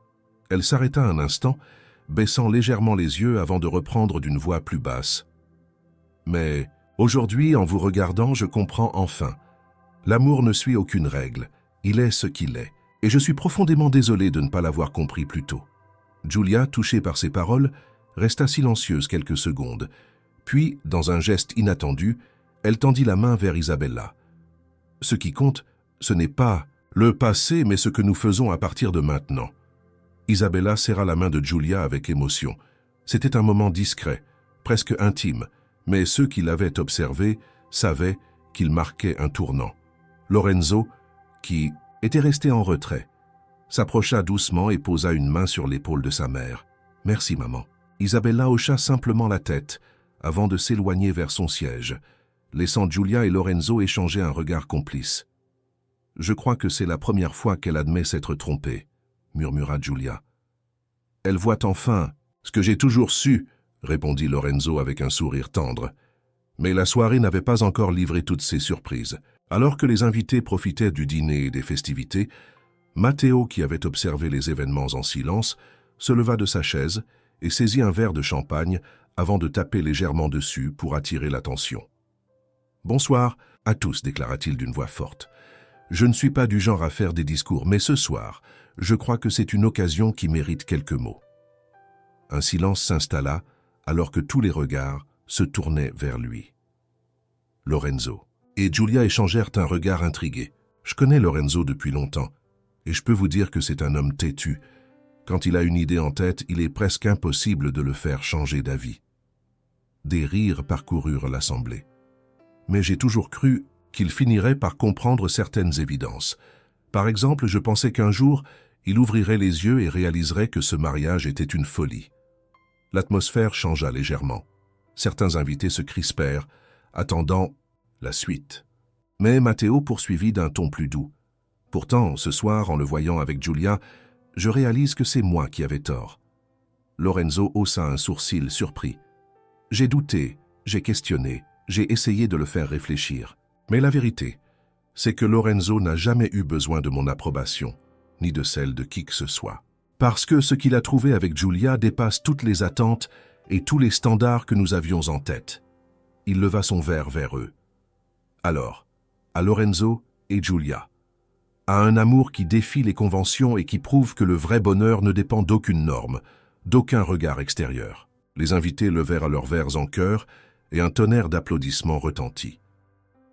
Elle s'arrêta un instant, baissant légèrement les yeux avant de reprendre d'une voix plus basse. « Mais aujourd'hui, en vous regardant, je comprends enfin. L'amour ne suit aucune règle, il est ce qu'il est, et je suis profondément désolé de ne pas l'avoir compris plus tôt. » Giulia, touchée par ces paroles, resta silencieuse quelques secondes. Puis, dans un geste inattendu, elle tendit la main vers Isabella. « Ce qui compte, ce n'est pas le passé, mais ce que nous faisons à partir de maintenant. » Isabella serra la main de Giulia avec émotion. C'était un moment discret, presque intime, mais ceux qui l'avaient observé savaient qu'il marquait un tournant. Lorenzo, qui était resté en retrait, s'approcha doucement et posa une main sur l'épaule de sa mère. « Merci, maman. » Isabella hocha simplement la tête avant de s'éloigner vers son siège, laissant Giulia et Lorenzo échanger un regard complice. « Je crois que c'est la première fois qu'elle admet s'être trompée, » murmura Giulia. « Elle voit enfin ce que j'ai toujours su, » répondit Lorenzo avec un sourire tendre. Mais la soirée n'avait pas encore livré toutes ses surprises. Alors que les invités profitaient du dîner et des festivités, Matteo, qui avait observé les événements en silence, se leva de sa chaise et saisit un verre de champagne avant de taper légèrement dessus pour attirer l'attention. « Bonsoir à tous, déclara-t-il d'une voix forte. Je ne suis pas du genre à faire des discours, mais ce soir, je crois que c'est une occasion qui mérite quelques mots. » Un silence s'installa alors que tous les regards se tournaient vers lui. Lorenzo et Giulia échangèrent un regard intrigué. Je connais Lorenzo depuis longtemps, et je peux vous dire que c'est un homme têtu. Quand il a une idée en tête, il est presque impossible de le faire changer d'avis. Des rires parcoururent l'assemblée. mais j'ai toujours cru qu'il finirait par comprendre certaines évidences. Par exemple, je pensais qu'un jour, il ouvrirait les yeux et réaliserait que ce mariage était une folie. L'atmosphère changea légèrement. Certains invités se crispèrent, attendant la suite. Mais Matteo poursuivit d'un ton plus doux. Pourtant, ce soir, en le voyant avec Giulia, je réalise que c'est moi qui avais tort. Lorenzo haussa un sourcil surpris. J'ai douté, j'ai questionné, j'ai essayé de le faire réfléchir. Mais la vérité, c'est que Lorenzo n'a jamais eu besoin de mon approbation, ni de celle de qui que ce soit. Parce que ce qu'il a trouvé avec Giulia dépasse toutes les attentes et tous les standards que nous avions en tête. Il leva son verre vers eux. Alors, à Lorenzo et Giulia, à un amour qui défie les conventions et qui prouve que le vrai bonheur ne dépend d'aucune norme, d'aucun regard extérieur. Les invités levèrent leurs verres en chœur et un tonnerre d'applaudissements retentit.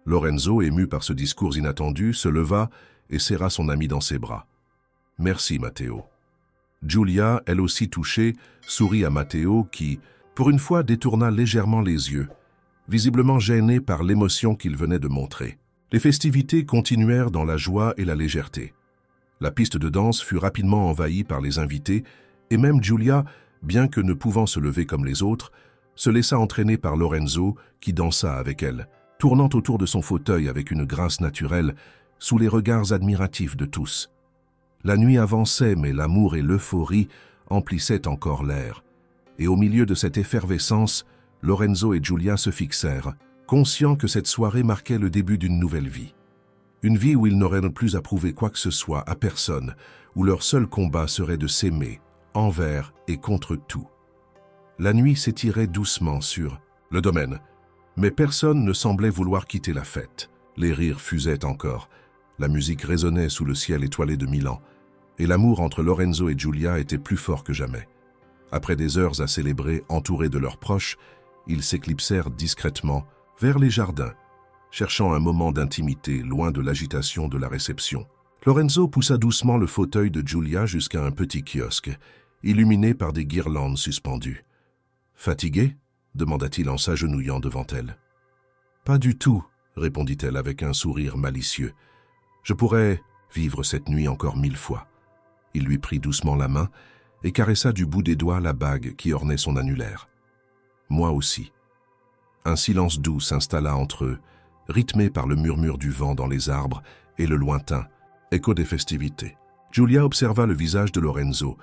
Lorenzo, ému par ce discours inattendu, se leva et serra son ami dans ses bras. « Merci, Matteo. » Giulia, elle aussi touchée, sourit à Matteo qui, pour une fois, détourna légèrement les yeux, visiblement gêné par l'émotion qu'il venait de montrer. Les festivités continuèrent dans la joie et la légèreté. La piste de danse fut rapidement envahie par les invités et même Giulia, bien que ne pouvant se lever comme les autres, se laissa entraîner par Lorenzo qui dansa avec elle, tournant autour de son fauteuil avec une grâce naturelle, sous les regards admiratifs de tous. La nuit avançait, mais l'amour et l'euphorie emplissaient encore l'air. Et au milieu de cette effervescence, Lorenzo et Giulia se fixèrent, conscients que cette soirée marquait le début d'une nouvelle vie. Une vie où ils n'auraient plus à prouver quoi que ce soit à personne, où leur seul combat serait de s'aimer, envers et contre tout. La nuit s'étirait doucement sur le domaine, mais personne ne semblait vouloir quitter la fête. Les rires fusaient encore, la musique résonnait sous le ciel étoilé de Milan, et l'amour entre Lorenzo et Giulia était plus fort que jamais. Après des heures à célébrer entourés de leurs proches, ils s'éclipsèrent discrètement vers les jardins, cherchant un moment d'intimité loin de l'agitation de la réception. Lorenzo poussa doucement le fauteuil de Giulia jusqu'à un petit kiosque, illuminé par des guirlandes suspendues. « Fatigué ?» demanda-t-il en s'agenouillant devant elle. « Pas du tout », répondit-elle avec un sourire malicieux. « Je pourrais vivre cette nuit encore 1000 fois. » Il lui prit doucement la main et caressa du bout des doigts la bague qui ornait son annulaire. « Moi aussi. » Un silence doux s'installa entre eux, rythmé par le murmure du vent dans les arbres et le lointain, écho des festivités. Giulia observa le visage de Lorenzo,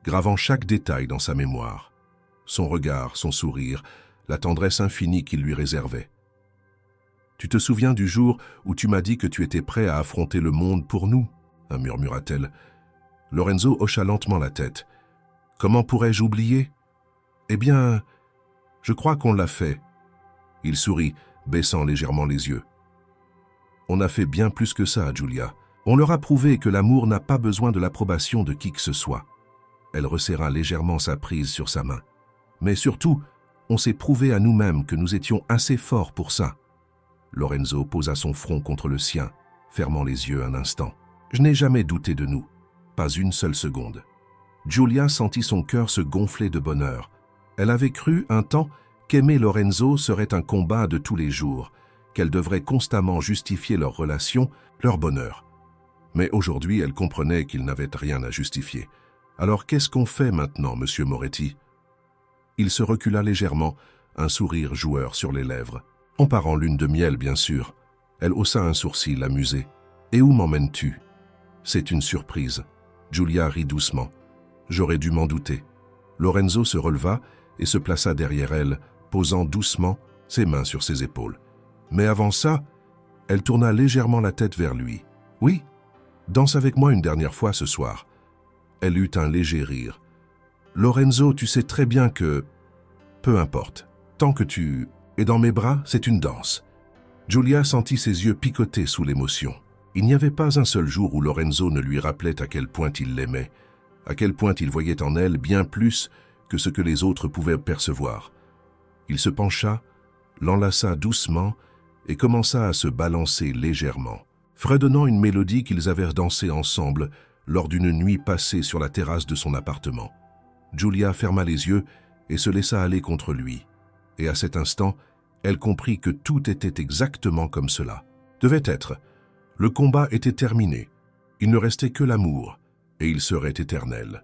gravant chaque détail dans sa mémoire. Son regard, son sourire, la tendresse infinie qu'il lui réservait. « Tu te souviens du jour où tu m'as dit que tu étais prêt à affronter le monde pour nous ?» murmura-t-elle. Lorenzo hocha lentement la tête. « Comment pourrais-je oublier ? Eh bien, je crois qu'on l'a fait. » Il sourit, baissant légèrement les yeux. « On a fait bien plus que ça, Giulia. On leur a prouvé que l'amour n'a pas besoin de l'approbation de qui que ce soit. » Elle resserra légèrement sa prise sur sa main. « Mais surtout, on s'est prouvé à nous-mêmes que nous étions assez forts pour ça. » Lorenzo posa son front contre le sien, fermant les yeux un instant. « Je n'ai jamais douté de nous. Pas une seule seconde. » Giulia sentit son cœur se gonfler de bonheur. Elle avait cru, un temps, qu'aimer Lorenzo serait un combat de tous les jours, qu'elle devrait constamment justifier leur relation, leur bonheur. Mais aujourd'hui, elle comprenait qu'il n'avait rien à justifier. Alors qu'est-ce qu'on fait maintenant, monsieur Moretti ? Il se recula légèrement, un sourire joueur sur les lèvres. On part en lune de miel, bien sûr. Elle haussa un sourcil amusé. Et où m'emmènes-tu ? C'est une surprise. Giulia rit doucement. J'aurais dû m'en douter. Lorenzo se releva et se plaça derrière elle, posant doucement ses mains sur ses épaules. Mais avant ça, elle tourna légèrement la tête vers lui. « Oui, danse avec moi une dernière fois ce soir. » Elle eut un léger rire. « Lorenzo, tu sais très bien que... Peu importe. Tant que tu es dans mes bras, c'est une danse. » Giulia sentit ses yeux picoter sous l'émotion. Il n'y avait pas un seul jour où Lorenzo ne lui rappelait à quel point il l'aimait, à quel point il voyait en elle bien plus que ce que les autres pouvaient percevoir. Il se pencha, l'enlaça doucement et commença à se balancer légèrement, fredonnant une mélodie qu'ils avaient dansée ensemble lors d'une nuit passée sur la terrasse de son appartement. Giulia ferma les yeux et se laissa aller contre lui. Et à cet instant, Elle comprit que tout était exactement comme cela devait être. Le combat était terminé. Il ne restait que l'amour, et il serait éternel.